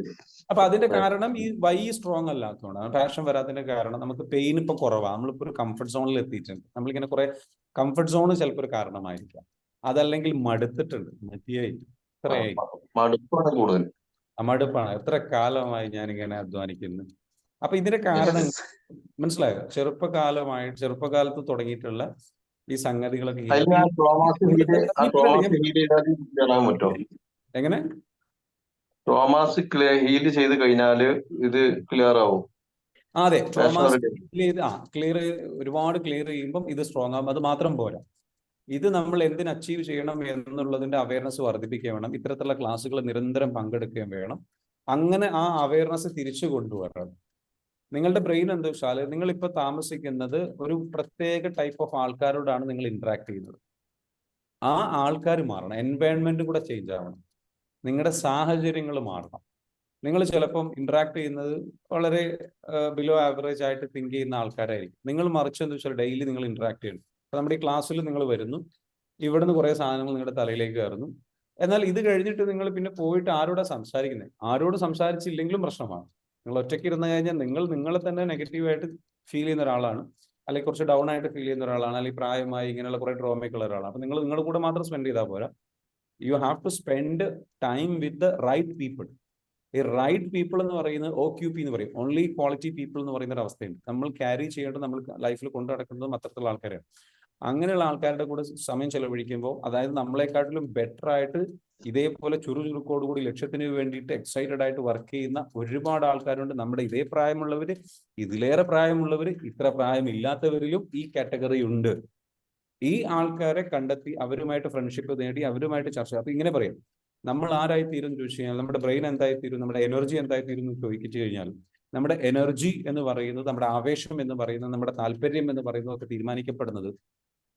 അപ്പൊ അതിന്റെ കാരണം ഈ വൈ സ്ട്രോങ് അല്ലാത്തതുകൊണ്ടാണ്. പാഷൻ വരാത്തതിന്റെ കാരണം നമുക്ക് പെയിൻ ഇപ്പൊ കുറവാണ്. നമ്മളിപ്പോ ഒരു കംഫർട്ട് സോണിൽ എത്തിയിട്ടുണ്ട്. നമ്മളിങ്ങനെ കുറെ കംഫർട്ട് സോൺ ചിലപ്പോൾ ഒരു കാരണമായിരിക്കാം. അതല്ലെങ്കിൽ മടുത്തിട്ടുണ്ട്, മതിയായി, ഇത്രയായി, മടുപ്പാണ് കൂടുതൽ. മടുപ്പാണ്. എത്ര കാലമായി ഞാനിങ്ങനെ അധ്വാനിക്കുന്നു. അപ്പൊ ഇതിന്റെ കാരണം മനസ്സിലായോ? ചെറുപ്പകാലത്ത് തുടങ്ങിയിട്ടുള്ള ഈ സംഗതികളൊക്കെ എങ്ങനെ ട്രോമാസ് ഹീൽ ചെയ്ത് കഴിഞ്ഞാല് ഇത് ക്ലിയർ ആവും. അതെ, ട്രോമാസ് ഒരുപാട് ക്ലിയർ ചെയ്യുമ്പോൾ ഇത് സ്ട്രോങ് ആകും. അത് മാത്രം പോരാ, ഇത് നമ്മൾ എന്തിന് അച്ചീവ് ചെയ്യണം എന്നുള്ളതിന്റെ അവയർനെസ് വർദ്ധിപ്പിക്കുകയും വേണം. ഇത്തരത്തിലുള്ള ക്ലാസ്സുകൾ നിരന്തരം പങ്കെടുക്കുകയും വേണം. അങ്ങനെ ആ അവയർനെസ് തിരിച്ചു കൊണ്ടുവരണം. നിങ്ങളുടെ ബ്രെയിൻ എന്താ വെച്ചാൽ നിങ്ങളിപ്പോൾ താമസിക്കുന്നത് ഒരു പ്രത്യേക ടൈപ്പ് ഓഫ് ആൾക്കാരോടാണ് നിങ്ങൾ ഇന്ററാക്ട് ചെയ്യുന്നത്. ആ ആൾക്കാർ മാറണം, എൻവയൺമെന്റ് കൂടെ ചേഞ്ച് ആവണം, നിങ്ങളുടെ സാഹചര്യങ്ങൾ മാറണം. നിങ്ങൾ ചിലപ്പം ഇന്ററാക്ട് ചെയ്യുന്നത് വളരെ ബിലോ ആവറേജ് ആയിട്ട് തിങ്ക് ചെയ്യുന്ന ആൾക്കാരായിരിക്കും. നിങ്ങൾ മറിച്ച് എന്താ വെച്ചാൽ ഡെയിലി നിങ്ങൾ ഇന്ററാക്ട് ചെയ്യണം. അപ്പൊ നമ്മുടെ ഈ ക്ലാസ്സിൽ നിങ്ങൾ വരുന്നു, ഇവിടുന്ന് കുറേ സാധനങ്ങൾ നിങ്ങളുടെ തലയിലേക്ക് കയറുന്നു. എന്നാൽ ഇത് കഴിഞ്ഞിട്ട് നിങ്ങൾ പിന്നെ പോയിട്ട് ആരോടാ സംസാരിക്കുന്നത്? ആരോട് സംസാരിച്ചില്ലെങ്കിലും പ്രശ്നമാണ്. നിങ്ങൾ ഒറ്റയ്ക്ക് ഇരുന്ന് കഴിഞ്ഞാൽ നിങ്ങൾ നിങ്ങളെ തന്നെ നെഗറ്റീവായിട്ട് ഫീൽ ചെയ്യുന്ന ഒരാളാണ്, അല്ലെങ്കിൽ കുറച്ച് ഡൗൺ ആയിട്ട് ഫീൽ ചെയ്യുന്ന ഒരാളാണ്, അല്ലെങ്കിൽ പ്രായമായി ഇങ്ങനെയുള്ള കുറേ ട്രോമയൊക്കെ ഉള്ള ഒരാളാണ്. അപ്പൊ നിങ്ങൾ നിങ്ങളുടെ കൂടെ മാത്രം സ്പെൻഡ് ചെയ്താൽ പോരാ. You have to spend time with the right people. ഈ റൈറ്റ് പീപ്പിൾ എന്ന് പറയുന്നത് OQP എന്ന് പറയും, ഓൺലി ക്വാളിറ്റി പീപ്പിൾ എന്ന് പറയുന്ന ഒരു അവസ്ഥയുണ്ട്. നമ്മൾ ക്യാരി ചെയ്യേണ്ടത്, നമ്മൾ ലൈഫിൽ കൊണ്ടു നടക്കുന്നതും അത്തരത്തിലുള്ള ആൾക്കാരാണ്. അങ്ങനെയുള്ള ആൾക്കാരുടെ കൂടെ സമയം ചെലവഴിക്കുമ്പോൾ, അതായത് നമ്മളെക്കാട്ടിലും ബെറ്റർ ആയിട്ട് ഇതേപോലെ ചുറുചുറുക്കോടുകൂടി ലക്ഷ്യത്തിന് വേണ്ടിയിട്ട് എക്സൈറ്റഡ് ആയിട്ട് വർക്ക് ചെയ്യുന്ന ഒരുപാട് ആൾക്കാരുണ്ട്. നമ്മുടെ ഇതേ പ്രായമുള്ളവര്, ഇതിലേറെ പ്രായമുള്ളവര്, ഇത്ര പ്രായമില്ലാത്തവരിലും ഈ കാറ്റഗറി ഉണ്ട്. ഈ ആൾക്കാരെ കണ്ടെത്തി അവരുമായിട്ട് ഫ്രണ്ട്ഷിപ്പ് നേടി അവരുമായിട്ട് ചർച്ച. അപ്പൊ ഇങ്ങനെ പറയാം, നമ്മൾ ആരായിത്തീരും എന്ന് ചോദിച്ചു കഴിഞ്ഞാൽ, നമ്മുടെ ബ്രെയിൻ എന്തായിത്തീരും, നമ്മുടെ എനർജി എന്തായിത്തീരും എന്ന് ചോദിച്ചു കഴിഞ്ഞാൽ, നമ്മുടെ എനർജി എന്ന് പറയുന്നത്, നമ്മുടെ ആവേശം എന്ന് പറയുന്നത്, നമ്മുടെ താല്പര്യം എന്ന് പറയുന്നതൊക്കെ തീരുമാനിക്കപ്പെടുന്നത്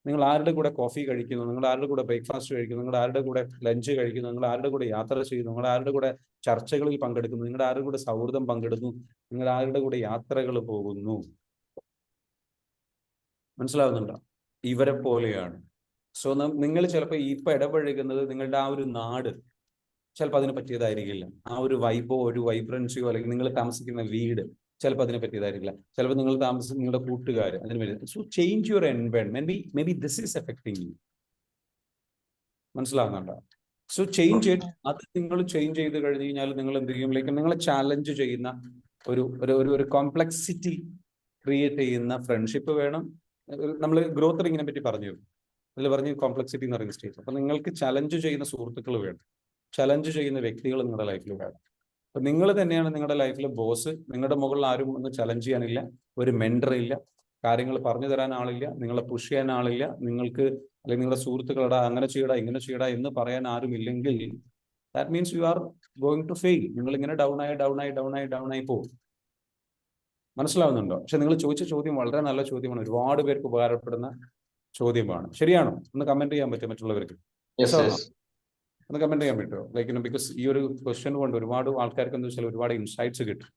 നിങ്ങൾ ആരുടെ കൂടെ കോഫി കഴിക്കുന്നു, നിങ്ങൾ ആരുടെ കൂടെ ബ്രേക്ക്ഫാസ്റ്റ് കഴിക്കുന്നു, നിങ്ങൾ ആരുടെ കൂടെ ലഞ്ച് കഴിക്കുന്നു, നിങ്ങൾ ആരുടെ കൂടെ യാത്ര ചെയ്യുന്നു, നിങ്ങൾ ആരുടെ കൂടെ ചർച്ചകളിൽ പങ്കെടുക്കുന്നു, നിങ്ങളുടെ ആരുടെ കൂടെ സൗഹൃദം പങ്കെടുക്കുന്നു, നിങ്ങൾ ആരുടെ കൂടെ യാത്രകൾ പോകുന്നു. മനസ്സിലാവുന്നുണ്ടോ? ഇവരെ പോലെയാണ്. സോ നിങ്ങൾ ചിലപ്പോൾ ഇപ്പൊ ഇടപഴകുന്നത് നിങ്ങളുടെ ആ ഒരു നാട് ചിലപ്പോൾ അതിന് പറ്റിയതായിരിക്കില്ല. ആ ഒരു വൈബോ ഒരു വൈബ്രൻസിയോ അല്ലെങ്കിൽ നിങ്ങൾ താമസിക്കുന്ന വീട് ചിലപ്പോൾ അതിനെ പറ്റിയതായിരിക്കില്ല. ചിലപ്പോൾ നിങ്ങൾ താമസിക്കുന്ന നിങ്ങളുടെ കൂട്ടുകാർ അതിന് വേണ്ടി. So change your environment. Maybe this is affecting you. മനസ്സിലാകുന്നുണ്ടോ? So change it. അത് നിങ്ങൾ ചേഞ്ച് ചെയ്ത് കഴിഞ്ഞ് കഴിഞ്ഞാൽ നിങ്ങൾ എന്ത് ചെയ്യും, ലൈക്ക് നിങ്ങളെ ചാലഞ്ച് ചെയ്യുന്ന ഒരു കോംപ്ലക്സിറ്റി ക്രിയേറ്റ് ചെയ്യുന്ന ഫ്രണ്ട്ഷിപ്പ് വേണം. നമ്മൾ ഗ്രോത്ത് റിങ്ങിനെ പറ്റി പറഞ്ഞു, അതിൽ പറഞ്ഞ് കോംപ്ലക്സിറ്റി എന്ന് പറയുന്ന സ്റ്റേജ്. അപ്പൊ നിങ്ങൾക്ക് ചലഞ്ച് ചെയ്യുന്ന സുഹൃത്തുക്കൾ വേണം, ചലഞ്ച് ചെയ്യുന്ന വ്യക്തികൾ നിങ്ങളുടെ ലൈഫിൽ വേണം. അപ്പൊ നിങ്ങൾ തന്നെയാണ് നിങ്ങളുടെ ലൈഫിൽ ബോസ്. നിങ്ങളുടെ മുകളിൽ ആരും ഒന്ന് ചലഞ്ച് ചെയ്യാനില്ല, ഒരു മെന്റർ ഇല്ല, കാര്യങ്ങൾ പറഞ്ഞു തരാൻ ആളില്ല, നിങ്ങളെ പുഷ് ചെയ്യാൻ ആളില്ല, നിങ്ങൾക്ക് അല്ലെങ്കിൽ നിങ്ങളുടെ സുഹൃത്തുക്കളടാ അങ്ങനെ ചെയ്യടാ ഇങ്ങനെ ചെയ്യടാ എന്ന് പറയാൻ ആരും ഇല്ലെങ്കിൽ that means you are going to fail. നിങ്ങൾ ഇങ്ങനെ ഡൗൺ ആയി പോകും. മനസ്സിലാവുന്നുണ്ടോ? പക്ഷെ നിങ്ങൾ ചോദിച്ച ചോദ്യം വളരെ നല്ല ചോദ്യമാണ്, ഒരുപാട് പേർക്ക് ഉപകാരപ്പെടുന്ന ചോദ്യമാണ്. ശരിയാണോ? ഒന്ന് കമന്റ് ചെയ്യാൻ പറ്റും മറ്റുള്ളവർക്ക്? ഒന്ന് കമന്റ് ചെയ്യാൻ പറ്റുമോ? ലൈക്ക് ബിക്കോസ് ഈ ഒരു ക്വസ്റ്റ്യൻ കൊണ്ട് ഒരുപാട് ആൾക്കാർക്ക് എന്താ വെച്ചാൽ ഒരുപാട് ഇൻസൈറ്റ്സ് കിട്ടും,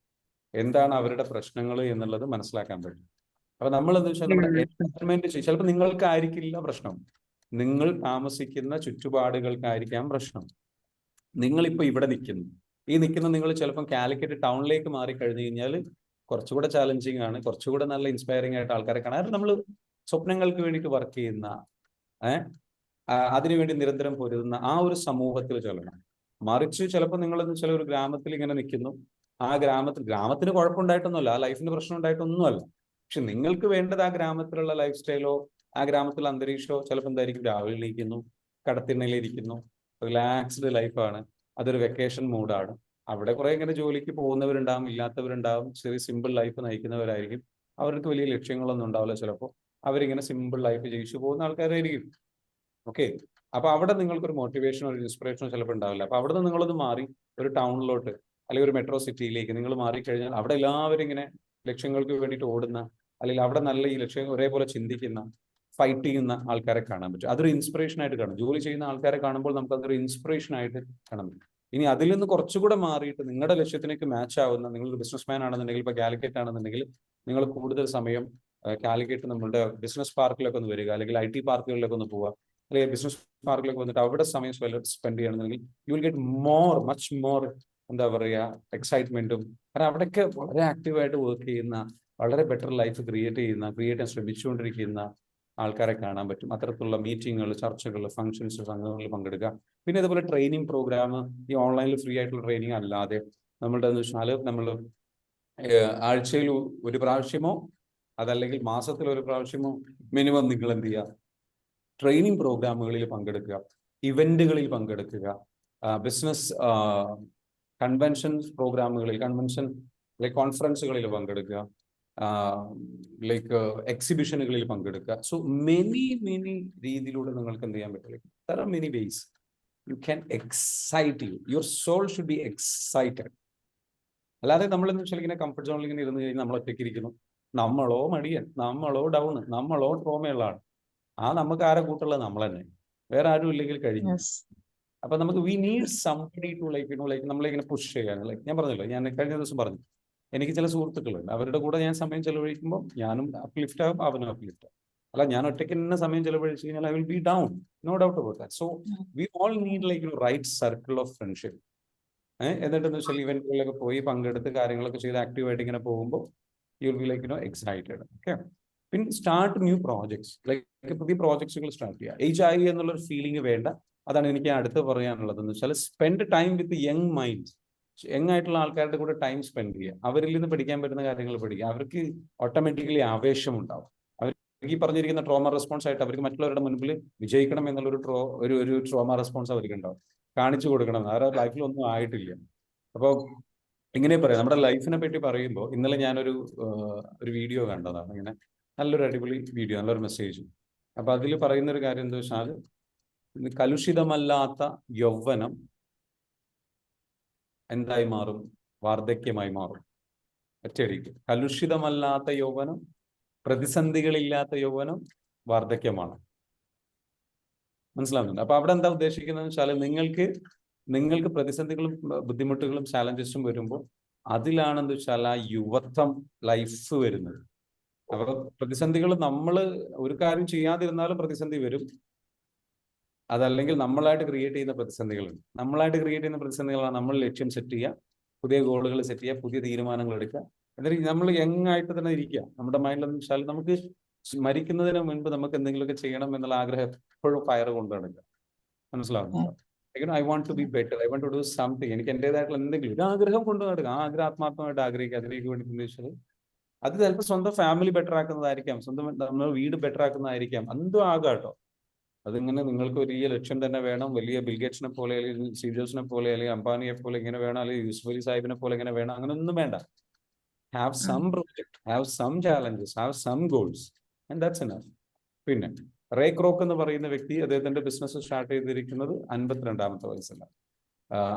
എന്താണ് അവരുടെ പ്രശ്നങ്ങൾ എന്നുള്ളത് മനസ്സിലാക്കാൻ പറ്റും. അപ്പൊ നമ്മൾ എന്താ വെച്ചാൽ നമ്മുടെ എൻവയൺമെന്റ് ചിലപ്പോൾ നിങ്ങൾക്കായിരിക്കില്ല പ്രശ്നം, നിങ്ങൾ താമസിക്കുന്ന ചുറ്റുപാടുകൾക്കായിരിക്കാം പ്രശ്നം. നിങ്ങളിപ്പോ ഇവിടെ നിൽക്കുന്നു, ഈ നിൽക്കുന്ന നിങ്ങൾ ചിലപ്പോൾ കാലിക്കറ്റ് ടൗണിലേക്ക് മാറി കഴിഞ്ഞു കഴിഞ്ഞാൽ കുറച്ചുകൂടെ ചാലഞ്ചിങ് ആണ്, കുറച്ചുകൂടെ നല്ല ഇൻസ്പയറിംഗ് ആയിട്ട് ആൾക്കാരെ കാണാൻ. നമ്മൾ സ്വപ്നങ്ങൾക്ക് വേണ്ടിയിട്ട് വർക്ക് ചെയ്യുന്ന അതിനുവേണ്ടി നിരന്തരം പൊരുതുന്ന ആ ഒരു സമൂഹത്തിൽ ചെല്ലണം. മറിച്ച് ചിലപ്പോൾ നിങ്ങൾ ചില ഒരു ഗ്രാമത്തിൽ ഇങ്ങനെ നിൽക്കുന്നു, ആ ഗ്രാമത്തിന് കുഴപ്പമുണ്ടായിട്ടൊന്നുമല്ല, ആ ലൈഫിന് പ്രശ്നം ഉണ്ടായിട്ടൊന്നുമല്ല. പക്ഷെ നിങ്ങൾക്ക് വേണ്ടത് ആ ഗ്രാമത്തിലുള്ള ലൈഫ് സ്റ്റൈലോ ആ ഗ്രാമത്തിലുള്ള അന്തരീക്ഷമോ ചിലപ്പോൾ എന്തായിരിക്കും, രാവിലെ ഇരിക്കുന്നു, കടത്തിണ്ണയിലിരിക്കുന്നു, റിലാക്സ്ഡ് ലൈഫാണ്, അതൊരു വെക്കേഷൻ മൂഡാണ്. അവിടെ കുറെ ഇങ്ങനെ ജോലിക്ക് പോകുന്നവരുണ്ടാവും, ഇല്ലാത്തവരുണ്ടാവും, ചെറിയ സിമ്പിൾ ലൈഫ് നയിക്കുന്നവരായിരിക്കും. അവർക്ക് വലിയ ലക്ഷ്യങ്ങളൊന്നും ഉണ്ടാവില്ല. ചിലപ്പോൾ അവരിങ്ങനെ സിമ്പിൾ ലൈഫ് ജീവിച്ചു പോകുന്ന ആൾക്കാരായിരിക്കും. ഓക്കെ, അപ്പൊ അവിടെ നിങ്ങൾക്കൊരു മോട്ടിവേഷനോ ഒരു ഇൻസ്പിറേഷനോ ചിലപ്പോൾ ഉണ്ടാവില്ല. അപ്പൊ അവിടെ നിന്ന് നിങ്ങളത് മാറി ഒരു ടൗണിലോട്ട് അല്ലെങ്കിൽ ഒരു മെട്രോ സിറ്റിയിലേക്ക് നിങ്ങൾ മാറിക്കഴിഞ്ഞാൽ അവിടെ എല്ലാവരും ഇങ്ങനെ ലക്ഷ്യങ്ങൾക്ക് വേണ്ടിയിട്ട് ഓടുന്ന, അല്ലെങ്കിൽ അവിടെ നല്ല ഈ ലക്ഷ്യം ഒരേപോലെ ചിന്തിക്കുന്ന, ഫൈറ്റ് ചെയ്യുന്ന ആൾക്കാരെ കാണാൻ പറ്റും. അതൊരു ഇൻസ്പിറേഷൻ ആയിട്ട് കാണും. ജോലി ചെയ്യുന്ന ആൾക്കാരെ കാണുമ്പോൾ നമുക്ക് അതൊരു ഇൻസ്പിറേഷൻ ആയിട്ട് കാണാൻ പറ്റും. ഇനി അതിൽ നിന്ന് കുറച്ചുകൂടെ മാറിയിട്ട് നിങ്ങളുടെ ലക്ഷ്യത്തിലേക്ക് മാച്ച് ആവുന്ന, നിങ്ങളൊരു ബിസിനസ്മാൻ ആണെന്നുണ്ടെങ്കിൽ, ഇപ്പൊ കാലിക്കറ്റ് ആണെന്നുണ്ടെങ്കിൽ നിങ്ങൾ കൂടുതൽ സമയം കാലിക്കറ്റ് നമ്മളുടെ ബിസിനസ് പാർക്കിലൊക്കെ ഒന്ന് വരിക, അല്ലെങ്കിൽ IT പാർക്കുകളിലൊക്കെ ഒന്ന് പോവുക, അല്ലെങ്കിൽ ബിസിനസ് പാർക്കിലൊക്കെ വന്നിട്ട് അവിടെ സമയം സ്പെൻഡ് ചെയ്യണമെന്നുണ്ടെങ്കിൽ you will get much more എന്താ പറയുക എക്സൈറ്റ്മെന്റും. കാരണം അവിടെയൊക്കെ വളരെ ആക്റ്റീവായിട്ട് വർക്ക് ചെയ്യുന്ന, വളരെ ബെറ്റർ ലൈഫ് ക്രിയേറ്റ് ചെയ്യാൻ ശ്രമിച്ചുകൊണ്ടിരിക്കുന്ന ആൾക്കാരെ കാണാൻ പറ്റും. അത്തരത്തിലുള്ള മീറ്റിങ്ങുകൾ, ചർച്ചകൾ, ഫംഗ്ഷൻസ്, സംഘങ്ങളിൽ പങ്കെടുക്കുക. പിന്നെ ഇതുപോലെ ട്രെയിനിങ് പ്രോഗ്രാം, ഈ ഓൺലൈനിൽ ഫ്രീ ആയിട്ടുള്ള ട്രെയിനിങ് അല്ലാതെ നമ്മളുടെ എന്ന് വെച്ചാൽ നമ്മൾ ആഴ്ചയിൽ ഒരു പ്രാവശ്യമോ അതല്ലെങ്കിൽ മാസത്തിൽ ഒരു പ്രാവശ്യമോ മിനിമം നിങ്ങൾ എന്ത് ചെയ്യുക, ട്രെയിനിങ് പ്രോഗ്രാമുകളിൽ പങ്കെടുക്കുക, ഇവന്റുകളിൽ പങ്കെടുക്കുക, ബിസിനസ് കൺവെൻഷൻ പ്രോഗ്രാമുകളിൽ, കോൺഫറൻസുകളിൽ പങ്കെടുക്കുക. ലൈക്ക് എക്സിബിഷനുകളിൽ പങ്കെടുക്കുക. സോ മെനി രീതിയിലൂടെ നിങ്ങൾക്ക് എന്ത് ചെയ്യാൻ പറ്റും? There are many ways you can excite your soul should be excited. അല്ലാതെ നമ്മളെന്ന് വെച്ചാൽ ഇങ്ങനെ കംഫർട്ട് സോണിൽ ഇങ്ങനെ ഇരുന്ന് കഴിഞ്ഞാൽ നമ്മൾ ഒറ്റയ്ക്ക് ഇരിക്കുന്നു, നമ്മളോ മടിയൻ, നമ്മളോ ഡൗൺ, നമ്മളോ ട്രോമയുള്ളതാണ്. നമുക്ക് ആരെ കൂട്ടുള്ളത്? നമ്മൾ തന്നെ, വേറെ ആരും ഇല്ലെങ്കിൽ കഴിഞ്ഞു. യെസ്. അപ്പൊ നമുക്ക് we need somebody to like നമ്മളിങ്ങനെ പുഷ് ചെയ്യാൻ. ലൈക്ക് ഞാൻ പറഞ്ഞല്ലോ, ഞാൻ കഴിഞ്ഞ ദിവസം പറഞ്ഞു, എനിക്ക് ചില സുഹൃത്തുക്കളുണ്ട്, അവരുടെ കൂടെ ഞാൻ സമയം ചെലവഴിക്കുമ്പോൾ ഞാനും അപ്ലിഫ്റ്റ് ആകും, അവനും അപ്ലിഫ്റ്റ് ആകും. അല്ല, ഞാൻ ഒറ്റയ്ക്ക് തന്നെ സമയം ചെലവഴിച്ച് കഴിഞ്ഞാൽ I will be down, no doubt about that. So we all need like right circle of friendship. എന്നിട്ടെന്ന് വെച്ചാൽ ഇവന്റുകളിലൊക്കെ പോയി പങ്കെടുത്ത് കാര്യങ്ങളൊക്കെ ചെയ്ത് ആക്റ്റീവായിട്ട് ഇങ്ങനെ പോകുമ്പോൾ you will be like excited. Okay, പിന്നെ സ്റ്റാർട്ട് ന്യൂ പ്രോജക്ട്സ്, ലൈക്ക് പുതിയ പ്രോജക്ട്സുകൾ സ്റ്റാർട്ട് ചെയ്യുക. ഏജ് ആയി എന്നുള്ളൊരു ഫീലിംഗ് വേണ്ട. അതാണ് എനിക്ക് അടുത്ത് പറയാനുള്ളത്. എന്ന് വെച്ചാൽ സ്പെൻഡ് ടൈം വിത്ത് യങ് മൈൻഡ്സ്. യങ് ആയിട്ടുള്ള ആൾക്കാരുടെ കൂടെ ടൈം സ്പെൻഡ് ചെയ്യുക. അവരിൽ നിന്ന് പഠിക്കാൻ പറ്റുന്ന കാര്യങ്ങൾ പഠിക്കുക. അവർക്ക് ഓട്ടോമാറ്റിക്കലി ആവേശം ഉണ്ടാവും. അവർക്ക് ഈ പറഞ്ഞിരിക്കുന്ന ട്രോമ റെസ്പോൺസ് ആയിട്ട് അവർക്ക് മറ്റുള്ളവരുടെ മുൻപിൽ വിജയിക്കണം എന്നുള്ളൊരു ഒരു ട്രോമ റെസ്പോൺസ് അവർക്ക് ഉണ്ടാവും. കാണിച്ചു കൊടുക്കണം. അവരുടെ ലൈഫിൽ ഒന്നും ആയിട്ടില്ല. അപ്പോൾ ഇങ്ങനെ പറയാം, നമ്മുടെ ലൈഫിനെ പറ്റി പറയുമ്പോൾ ഇന്നലെ ഞാനൊരു വീഡിയോ കണ്ടതാണ്. ഇങ്ങനെ നല്ലൊരു അടിപൊളി വീഡിയോ, നല്ലൊരു മെസ്സേജ്. അപ്പൊ അതിൽ പറയുന്ന ഒരു കാര്യം എന്താ വെച്ചാൽ, കലുഷിതമല്ലാത്ത യൗവനം എന്തായി മാറും? വാർദ്ധക്യമായി മാറും. ഒറ്റയടിക്ക്. കലുഷിതമല്ലാത്ത യൗവനം, പ്രതിസന്ധികളില്ലാത്ത യൗവനം വാർദ്ധക്യമാണ്. മനസ്സിലാവുന്നുണ്ട്? അപ്പൊ അവിടെ എന്താ ഉദ്ദേശിക്കുന്നത് വെച്ചാൽ, നിങ്ങൾക്ക് പ്രതിസന്ധികളും ബുദ്ധിമുട്ടുകളും ചാലഞ്ചസും വരുമ്പോൾ അതിലാണെന്ന് വെച്ചാൽ ആ യുവത്വം ലൈഫ് വരുന്നത്. അപ്പൊ പ്രതിസന്ധികൾ നമ്മൾ ഒരു കാര്യം ചെയ്യാതിരുന്നാലും പ്രതിസന്ധി വരും. അതല്ലെങ്കിൽ നമ്മളായിട്ട് ക്രിയേറ്റ് ചെയ്യുന്ന പ്രതിസന്ധികളുണ്ട്. നമ്മളായിട്ട് ക്രിയേറ്റ് ചെയ്യുന്ന പ്രതിസന്ധികളാണ് നമ്മൾ ലക്ഷ്യം സെറ്റ് ചെയ്യുക, പുതിയ ഗോളുകൾ സെറ്റ് ചെയ്യുക, പുതിയ തീരുമാനങ്ങൾ എടുക്കുക. എന്നിട്ട് നമ്മൾ യങ് ആയിട്ട് തന്നെ ഇരിക്കുക. നമ്മുടെ മൈൻഡിൽ എന്ന് വെച്ചാൽ നമുക്ക് മരിക്കുന്നതിന് മുൻപ് നമുക്ക് എന്തെങ്കിലുമൊക്കെ ചെയ്യണം എന്നുള്ള ആഗ്രഹം എപ്പോഴും ഫയർ കൊണ്ടു നടക്കുക. മനസ്സിലാവുന്നുണ്ടോ? I want to be better, I want to do something. എനിക്ക് എന്റേതായിട്ടുള്ള എന്തെങ്കിലും ഒരു ആഗ്രഹം കൊണ്ടു നടക്കുക. ആ ആഗ്രഹം ആത്മാർത്ഥമായിട്ട് ആഗ്രഹിക്കുക. അതിലേക്ക് വേണ്ടി ഉദ്ദേശിച്ചത് അത് ചിലപ്പോൾ സ്വന്തം ഫാമിലി ബെറ്റർ ആക്കുന്നതായിരിക്കാം, സ്വന്തം നമ്മുടെ വീട് ബെറ്റർ ആക്കുന്നതായിരിക്കാം, എന്തും ആകാം കേട്ടോ. അതിങ്ങനെ നിങ്ങൾക്ക് വലിയ ലക്ഷ്യം തന്നെ വേണം, വലിയ ബിൽഗേറ്റ്സിനെ പോലെ അല്ലെങ്കിൽ സ്റ്റീവ് ജോബ്സിനെ പോലെ അല്ലെങ്കിൽ അംബാനിയെ പോലെ ഇങ്ങനെ വേണം, അല്ലെങ്കിൽ യൂസുഫ് അലി സാഹിബിനെ പോലെ ഇങ്ങനെ വേണം, അങ്ങനെ ഒന്നും വേണ്ട. Have some project, have some challenges, have some goals, and that's enough. പിന്നെ റേ ക്രോക്ക് എന്ന് പറയുന്ന വ്യക്തി അദ്ദേഹത്തിന്റെ ബിസിനസ് സ്റ്റാർട്ട് ചെയ്തിരിക്കുന്നത് 52-ാമത്തെ വയസ്സിലാണ്.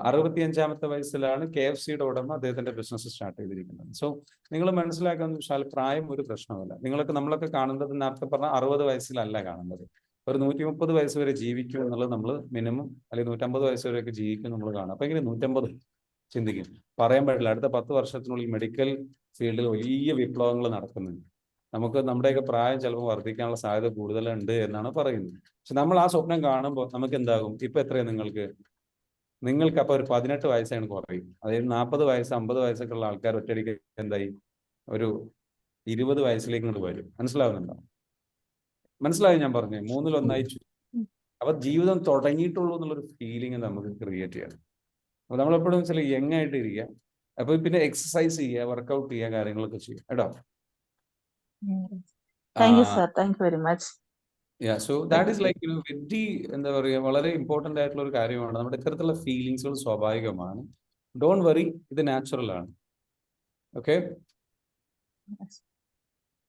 65-ാമത്തെ വയസ്സിലാണ് KFCയുടെ ഉടമ അദ്ദേഹത്തിന്റെ ബിസിനസ് സ്റ്റാർട്ട് ചെയ്തിരിക്കുന്നത്. സോ നിങ്ങൾ മനസ്സിലാക്കാന്ന് വെച്ചാൽ പ്രായം ഒരു പ്രശ്നമല്ല. നമ്മളൊക്കെ കാണുന്നത് നേരത്തെ പറഞ്ഞ 60 വയസ്സിലല്ല കാണുന്നത്. ഒരു 130 വയസ്സ് വരെ ജീവിക്കും എന്നുള്ളത് നമ്മൾ മിനിമം, അല്ലെങ്കിൽ 150 വയസ്സ് വരെയൊക്കെ ജീവിക്കും നമ്മൾ കാണാം. അപ്പൊ എങ്ങനെ 150 ചിന്തിക്കും? പറയാൻ പറ്റില്ല. അടുത്ത 10 വർഷത്തിനുള്ളിൽ മെഡിക്കൽ ഫീൽഡിൽ വലിയ വിപ്ലവങ്ങൾ നടക്കുന്നുണ്ട്. നമ്മുടെയൊക്കെ പ്രായം ചിലപ്പോൾ വർദ്ധിക്കാനുള്ള സാധ്യത കൂടുതലുണ്ട് എന്നാണ് പറയുന്നത്. പക്ഷെ നമ്മൾ ആ സ്വപ്നം കാണുമ്പോൾ നമുക്ക് എന്താകും? ഇപ്പൊ എത്രയാണ് നിങ്ങൾക്ക് അപ്പൊ ഒരു 18 വയസ്സാണ് കുറയും. അതായത് 40 വയസ്സ് 50 വയസ്സൊക്കെ ഉള്ള ആൾക്കാർ ഒറ്റയടിക്ക് എന്തായി ഒരു 20 വയസ്സിലേക്ക് ഇങ്ങോട്ട് വരും. മനസ്സിലാവുന്നുണ്ടോ? മനസ്സിലായി ഞാൻ പറഞ്ഞു? 3-1 അപ്പൊ ജീവിതം തുടങ്ങിയിട്ടുള്ളൂ എന്നുള്ളൊരു ഫീലിംഗ് നമുക്ക് ക്രിയേറ്റ് ചെയ്യണം. അപ്പൊ നമ്മളെപ്പോഴും വെച്ചാൽ യങ് ആയിട്ട് ഇരിക്കുക. അപ്പൊ പിന്നെ എക്സസൈസ് ചെയ്യുക, വർക്കൗട്ട് ചെയ്യുക, കാര്യങ്ങളൊക്കെ ചെയ്യുക കേട്ടോ. Thank you sir, thank you very much. So that is like very എന്താ പറയുക, വളരെ ഇമ്പോർട്ടന്റ് ആയിട്ടുള്ള ഒരു കാര്യമാണ്. നമ്മുടെ ഇത്തരത്തിലുള്ള ഫീലിങ്സുകൾ സ്വാഭാവികമാണ്. ഡോണ്ട് വറി, ഇത് നാച്ചുറൽ ആണ്. ഓക്കെ,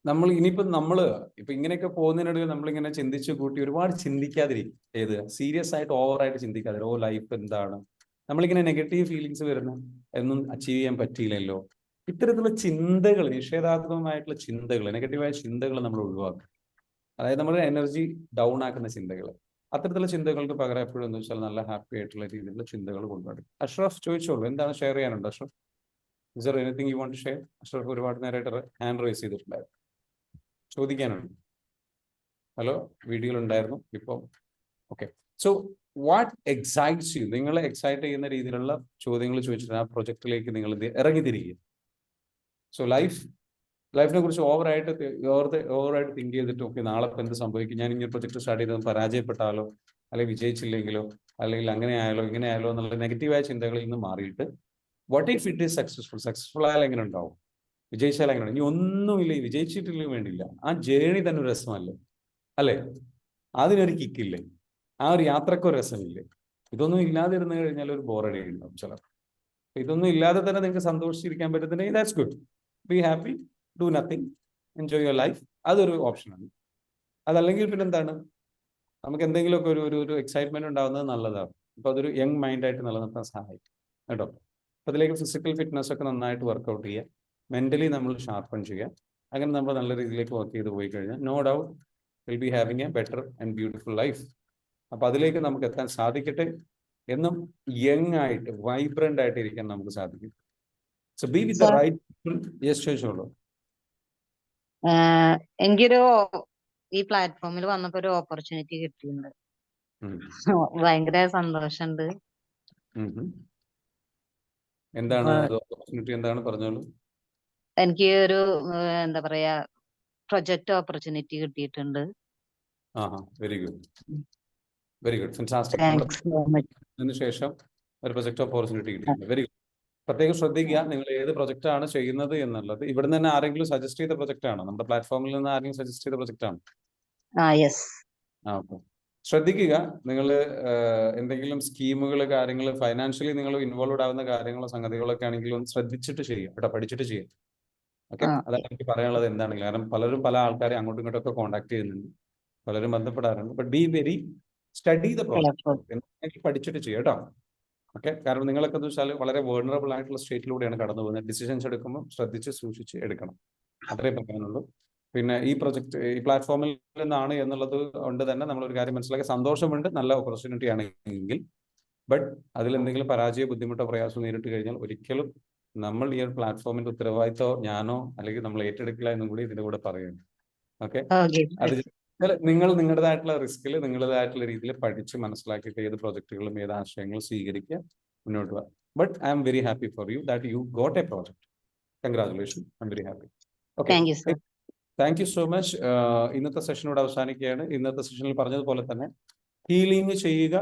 നമ്മൾ ഇപ്പൊ ഇങ്ങനെയൊക്കെ പോകുന്നതിനിടയിൽ നമ്മളിങ്ങനെ ചിന്തിച്ചു കൂട്ടി ഒരുപാട് ചിന്തിക്കാതിരിക്കും. സീരിയസ് ആയിട്ട് ഓവറായിട്ട് ചിന്തിക്കാതിരിക്കും. ഓ ലൈഫ് എന്താണ്, നമ്മളിങ്ങനെ നെഗറ്റീവ് ഫീലിങ്സ് വരുന്ന ഒന്നും അച്ചീവ് ചെയ്യാൻ പറ്റിയില്ലല്ലോ, ഇത്തരത്തിലുള്ള ചിന്തകൾ, നിഷേധാത്മകമായിട്ടുള്ള ചിന്തകൾ, നെഗറ്റീവായ ചിന്തകൾ നമ്മൾ ഒഴിവാക്കുക. അതായത് നമ്മുടെ എനർജി ഡൗൺ ആക്കുന്ന ചിന്തകൾ, അത്തരത്തിലുള്ള ചിന്തകൾക്ക് പകരം എപ്പോഴും എന്ന് വെച്ചാൽ നല്ല ഹാപ്പി ആയിട്ടുള്ള രീതിയിലുള്ള ചിന്തകൾ കൊണ്ടുനടക്കും. അഷ്റഫ് ചോദിച്ചോളൂ, എന്താണ് ഷെയർ ചെയ്യാനുണ്ട് Ashraf? Is there anything you want to share? Ashraf ഒരുപാട് നേരമായിട്ട് ഹാൻഡ് റൈസ് ചെയ്തിട്ടുണ്ടായിരുന്നു, ചോദിക്കാനുണ്ട്. ഹലോ, വീഡിയോയിൽ ഉണ്ടായിരുന്നു ഇപ്പോൾ. Okay, so what excites you? നിങ്ങളെ എക്സൈറ്റ് ചെയ്യുന്ന രീതിയിലുള്ള ചോദ്യങ്ങൾ ചോദിച്ചിട്ട് ആ പ്രൊജക്റ്റിലേക്ക് നിങ്ങൾ ഇറങ്ങിത്തിരിക്കുക. സോ ലൈഫിനെ കുറിച്ച് ഓവറായിട്ട് തിങ്ക് ചെയ്തിട്ട് ഓക്കെ നാളെ ഇപ്പം എന്ത് സംഭവിക്കും, ഞാൻ ഇങ്ങനെ പ്രൊജക്ട് സ്റ്റാർട്ട് ചെയ്തത് പരാജയപ്പെട്ടാലോ, അല്ലെങ്കിൽ വിജയിച്ചില്ലെങ്കിലോ, അല്ലെങ്കിൽ അങ്ങനെ ആയാലോ ഇങ്ങനെ ആയാലോ എന്നുള്ള നെഗറ്റീവായ ചിന്തകളിൽ നിന്ന് മാറിയിട്ട് what if it is successful ആയാൽ എങ്ങനെ ഉണ്ടാവും, വിജയിച്ചാൽ എങ്ങനെ? ഇനി ഒന്നുമില്ല, വിജയിച്ചിട്ടില്ലെങ്കിൽ വേണ്ടിയില്ല, ആ ജേണി തന്നെ ഒരു രസമല്ലേ, അല്ലേ? അതിനൊരു കിക്കില്ലേ? ആ ഒരു യാത്രക്കൊരു രസമില്ലേ? ഇതൊന്നും ഇല്ലാതിരുന്നു കഴിഞ്ഞാൽ ഒരു ബോറടി ഉണ്ടാവും ചിലപ്പോൾ. ഇതൊന്നും ഇല്ലാതെ തന്നെ നിങ്ങൾക്ക് സന്തോഷിച്ചിരിക്കാൻ പറ്റുന്നുണ്ടെങ്കിൽ that's good, be happy, do nothing, enjoy your life. അതൊരു ഓപ്ഷനാണ്. അതല്ലെങ്കിൽ പിന്നെ എന്താണ്, നമുക്ക് എന്തെങ്കിലുമൊക്കെ ഒരു എക്സൈറ്റ്മെന്റ് ഉണ്ടാകുന്നത് നല്ലതാണ്. അപ്പോൾ അതൊരു യങ് മൈൻഡായിട്ട് നിലനിർത്താൻ സഹായിക്കും കേട്ടോ. അപ്പോൾ അതിലേക്ക് ഫിസിക്കൽ ഫിറ്റ്നസ് ഒക്കെ നന്നായിട്ട് വർക്കൗട്ട് ചെയ്യുക, മെന്റലി നമ്മൾ ഷാർപ്പൺ ചെയ്യുക. അങ്ങനെ നമ്മൾ നല്ല രീതിയിലേക്ക് വർക്ക് ചെയ്ത് പോയി കഴിഞ്ഞാൽ no doubt will be having a better and beautiful life. അപ്പോൾ അതിലേക്ക് നമുക്ക് എത്താൻ സാധിക്കട്ടെ. എന്നും യങ് ആയിട്ട് വൈബ്രന്റ് ആയിട്ട് ഇരിക്കാൻ നമുക്ക് സാധിക്കും. So be with the right people. Yes, ചോദിച്ചോളൂ. എനിക്കൊരു ഈ പ്ലാറ്റ്ഫോമിൽ വന്നപ്പോ ഒരു ഓപ്പർച്യൂണിറ്റി കിട്ടിയിട്ടുണ്ട്. ഭയങ്കര സന്തോഷമുണ്ട്. എന്താണ് ഓപ്പർച്യൂണിറ്റി, എന്താണ് പറഞ്ഞോളൂ. എനിക്ക് ഒരു എന്താ പറയാ പ്രൊജക്ട് ഓപ്പർച്യൂണിറ്റി കിട്ടിയിട്ടുണ്ട്. Very good, very good, fantastic. Thanks so much. അതിനുശേഷം ഒരു പ്രൊജക്ട് ഓപ്പർച്യൂണിറ്റി കിട്ടിയിട്ടുണ്ട്. Very good. പ്രത്യേകം ശ്രദ്ധിക്കുക, നിങ്ങൾ ഏത് പ്രൊജക്റ്റ് ആണ് ചെയ്യുന്നത് എന്നുള്ളത്. ഇവിടെ നിന്ന് ആരെങ്കിലും സജസ്റ്റ് ചെയ്ത പ്രൊജക്റ്റ് ആണോ? നമ്മുടെ പ്ലാറ്റ്ഫോമിൽ നിന്ന് ആരെങ്കിലും സജസ്റ്റ് ചെയ്ത പ്രൊജക്റ്റ് ആണോ? യെസ്. ഓക്കെ. ശ്രദ്ധിക്കുക, നിങ്ങൾ എന്തെങ്കിലും സ്കീമുകൾ, കാര്യങ്ങൾ, ഫൈനാൻഷ്യലി നിങ്ങൾ ഇൻവോൾവ് ആവുന്ന കാര്യങ്ങളോ സംഗതികളൊക്കെ ആണെങ്കിലും ഒന്ന് ശ്രദ്ധിച്ചിട്ട് ചെയ്യുക കേട്ടോ, പഠിച്ചിട്ട് ചെയ്യുക. ഓക്കെ, അതാണ് എനിക്ക് പറയാനുള്ളത്. എന്താണെങ്കിലും കാരണം പലരും പല ആൾക്കാരെ അങ്ങോട്ടും ഇങ്ങോട്ടും ഒക്കെ കോൺടാക്ട് ചെയ്യുന്നുണ്ട്, പലരും ബന്ധപ്പെടാറുണ്ട്. But be very study the project, പഠിച്ചിട്ട് ചെയ്യുക കേട്ടോ. ഓക്കെ, കാരണം നിങ്ങളൊക്കെ എന്ന് വെച്ചാൽ വളരെ വേൾണറബിൾ ആയിട്ടുള്ള സ്റ്റേറ്റിലൂടെയാണ് കടന്നു പോകുന്നത്. ഡിസിഷൻസ് എടുക്കുമ്പോൾ ശ്രദ്ധിച്ച് സൂക്ഷിച്ച് എടുക്കണം, അത്രേ പറയാനുള്ളൂ. പിന്നെ ഈ പ്രൊജക്ട് ഈ പ്ലാറ്റ്ഫോമിൽ നിന്നാണ് എന്നുള്ളത് കൊണ്ട് തന്നെ നമ്മളൊരു കാര്യം മനസ്സിലാക്കി, സന്തോഷമുണ്ട്, നല്ല ഓപ്പർച്യൂണിറ്റി ആണെങ്കിൽ. ബട്ട് അതിൽ എന്തെങ്കിലും പരാജയ, ബുദ്ധിമുട്ടോ, പ്രയാസമോ നേരിട്ട് കഴിഞ്ഞാൽ ഒരിക്കലും നമ്മൾ ഈ ഒരു പ്ലാറ്റ്ഫോമിന്റെ ഉത്തരവാദിത്തമോ ഞാനോ അല്ലെങ്കിൽ നമ്മൾ ഏറ്റെടുക്കില്ല എന്നും കൂടി ഇതിന്റെ കൂടെ പറയുന്നു. ഓക്കെ, അത് നിങ്ങൾ നിങ്ങളുടേതായിട്ടുള്ള റിസ്കിൽ നിങ്ങളുടേതായിട്ടുള്ള രീതിയിൽ പഠിച്ച് മനസ്സിലാക്കിയിട്ട് ഏത് പ്രൊജക്ടുകളും ഏത് ആശയങ്ങളും സ്വീകരിക്കുക, മുന്നോട്ട് പോകാം. But I am very happy for you that you got A project. Congratulation, I am very happy. Okay, thank you so much. ഇന്നത്തെ സെഷനോട് അവസാനിക്കുകയാണ്. ഇന്നത്തെ സെഷനിൽ പറഞ്ഞതുപോലെ തന്നെ ഹീലിംഗ് ചെയ്യുക,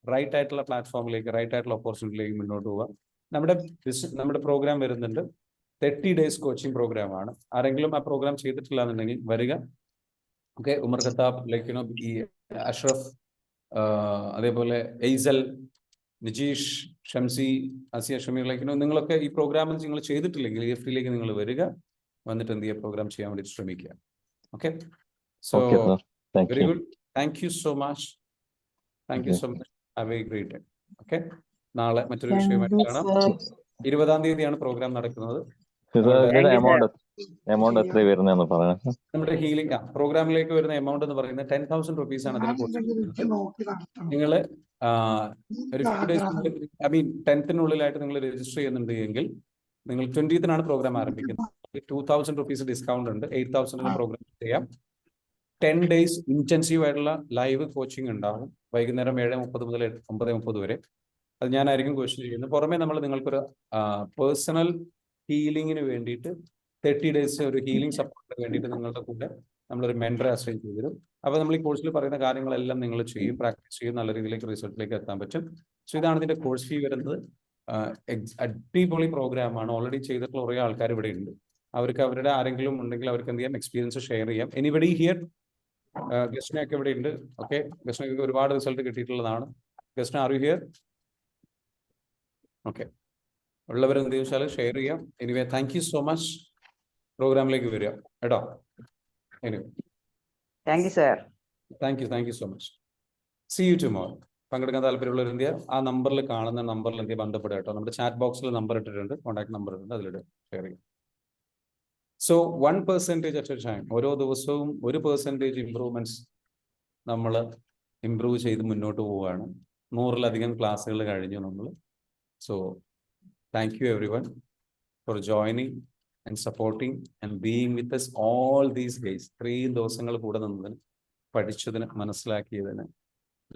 റൈറ്റ് ആയിട്ടുള്ള പ്ലാറ്റ്ഫോമിലേക്ക്, റൈറ്റ് ആയിട്ടുള്ള ഓപ്പർച്യൂണിറ്റിയിലേക്ക് മുന്നോട്ട് പോവുക. നമ്മുടെ പ്രോഗ്രാം വരുന്നുണ്ട്, 30 days കോച്ചിങ് പ്രോഗ്രാമാണ്. ആരെങ്കിലും ആ പ്രോഗ്രാം ചെയ്തിട്ടില്ല എന്നുണ്ടെങ്കിൽ വരിക. ഓക്കെ, ഉമർ ഖത്താബ്, ലൈക്കിനോ ഈ അഷ്റഫ്, അതേപോലെ എയ്സൽ, നിജീഷ്, ഷംസി, ആസിയ, ഷമീർ, ലൈക്കിനോ, നിങ്ങളൊക്കെ ഈ പ്രോഗ്രാമിൽ നിങ്ങൾ ചെയ്തിട്ടില്ലെങ്കിൽ EFT-ലേക്ക് നിങ്ങൾ വരിക, വന്നിട്ട് എന്ത് ചെയ്യുക, പ്രോഗ്രാം ചെയ്യാൻ വേണ്ടി ശ്രമിക്കുക. Okay, so very good, thank you so much, thank you so much, have a great day. Okay, നാളെ മറ്റൊരു വിഷയമായിട്ട് കാണാം. 20-ാം തീയതിയാണ് പ്രോഗ്രാം നടക്കുന്നത്. നമ്മുടെ ഹീലിംഗ് പ്രോഗ്രാമിലേക്ക് വരുന്ന എമൗണ്ട് എന്ന് പറയുന്നത് 10,000 rupees-ആണ് അതിന് കൊടുത്തിരിക്കുന്നത്. നിങ്ങൾ ഒരു ഫ്യൂ ഡേയ്സ്, ഐ മീൻ 10th-നുള്ളിലായിട്ട് നിങ്ങൾ രജിസ്റ്റർ ചെയ്യുന്നുണ്ട് എങ്കിൽ നിങ്ങൾ 20th-നാണ് പ്രോഗ്രാം ആരംഭിക്കുന്നത്. 2,000 rupees ഡിസ്കൗണ്ട് ഉണ്ട്. 8,000-ന് പ്രോഗ്രാം ചെയ്യാം. 10 days ഇന്റൻസീവ് ആയിട്ടുള്ള ലൈവ് കോച്ചിങ് ഉണ്ടാകും, വൈകുന്നേരം 7:30 മുതൽ 9:30 വരെ. അത് ഞാനായിരിക്കും ക്വസ്റ്റ്യൻ ചെയ്യുന്നത്. പുറമെ നമ്മൾ നിങ്ങൾക്കൊരു പേഴ്സണൽ ഹീലിംഗിന് വേണ്ടിയിട്ട് 30 days ഒരു ഹീലിംഗ് സപ്പോർട്ടിന് വേണ്ടിയിട്ട് നിങ്ങളുടെ കൂടെ നമ്മളൊരു മെന്ററെ അസൈൻ ചെയ്തു തരും. അപ്പോൾ നമ്മൾ ഈ കോഴ്സിൽ പറയുന്ന കാര്യങ്ങളെല്ലാം നിങ്ങൾ ചെയ്യും, പ്രാക്ടീസ് ചെയ്യും, നല്ല രീതിയിലേക്ക് റിസൾട്ടിലേക്ക് എത്താൻ പറ്റും. സോ ഇതാണ് ഇതിന്റെ കോഴ്സ് ഫീ വരുന്നത്. അടിപൊളി പ്രോഗ്രാമാണ്. ഓൾറെഡി ചെയ്തിട്ടുള്ള കുറേ ആൾക്കാർ ഇവിടെ ഉണ്ട്. അവർക്ക് അവരുടെ ആരെങ്കിലും ഉണ്ടെങ്കിൽ അവർക്ക് എന്ത് ചെയ്യാം, എക്സ്പീരിയൻസ് ഷെയർ ചെയ്യാം. Anybody here? ഗസ്റ്റിനൊക്കെ ഇവിടെ ഉണ്ട്. ഓക്കെ, ഗസ്റ്റിനൊക്കെ ഒരുപാട് റിസൾട്ട് കിട്ടിയിട്ടുള്ളതാണ്. ഗസ്റ്റിന് ആർ യു ഹിയർ? ഓക്കെ, ഉള്ളവർ എന്ത് ചോദിച്ചാൽ ഷെയർ ചെയ്യാം. Anyway, thank you so much. പ്രോഗ്രാമിലേക്ക് വരിക കേട്ടോ. Anyway, thank you sir. Thank you so much. See you tomorrow. പങ്കെടുക്കാൻ താല്പര്യമുള്ളവർ എന്ത് ചെയ്യുക, ആ നമ്പറിൽ കാണുന്ന നമ്പറിൽ എന്ത് ചെയ്യുക, ബന്ധപ്പെടുക കേട്ടോ. നമ്മുടെ ചാറ്റ് ബോക്സിൽ നമ്പർ ഇട്ടിട്ടുണ്ട്, കോൺടാക്ട് നമ്പർ ഇട്ടുണ്ട്, അതിലിട്ട് ഷെയർ ചെയ്യും. സോ 1% അറ്റ് എ ടൈം, ഓരോ ദിവസവും 1% ഇംപ്രൂവ്മെന്റ്സ് നമ്മൾ ഇംപ്രൂവ് ചെയ്ത് മുന്നോട്ട് പോവുകയാണ്. 100-ലധികം ക്ലാസ്സുകൾ കഴിഞ്ഞു നമ്മൾ. So thank you every one for joining and supporting and being with us all these days. 3 ദിവസങ്ങൾ കൂടെ നിന്നതിന്, പഠിച്ചതിന്, മനസ്സിലാക്കിയതിന്,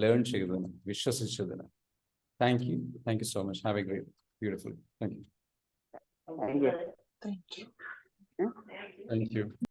ലേൺ ചെയ്തതിന്, വിശ്വസിച്ചതിന് thank you so much. Have a great beautiful. Thank U.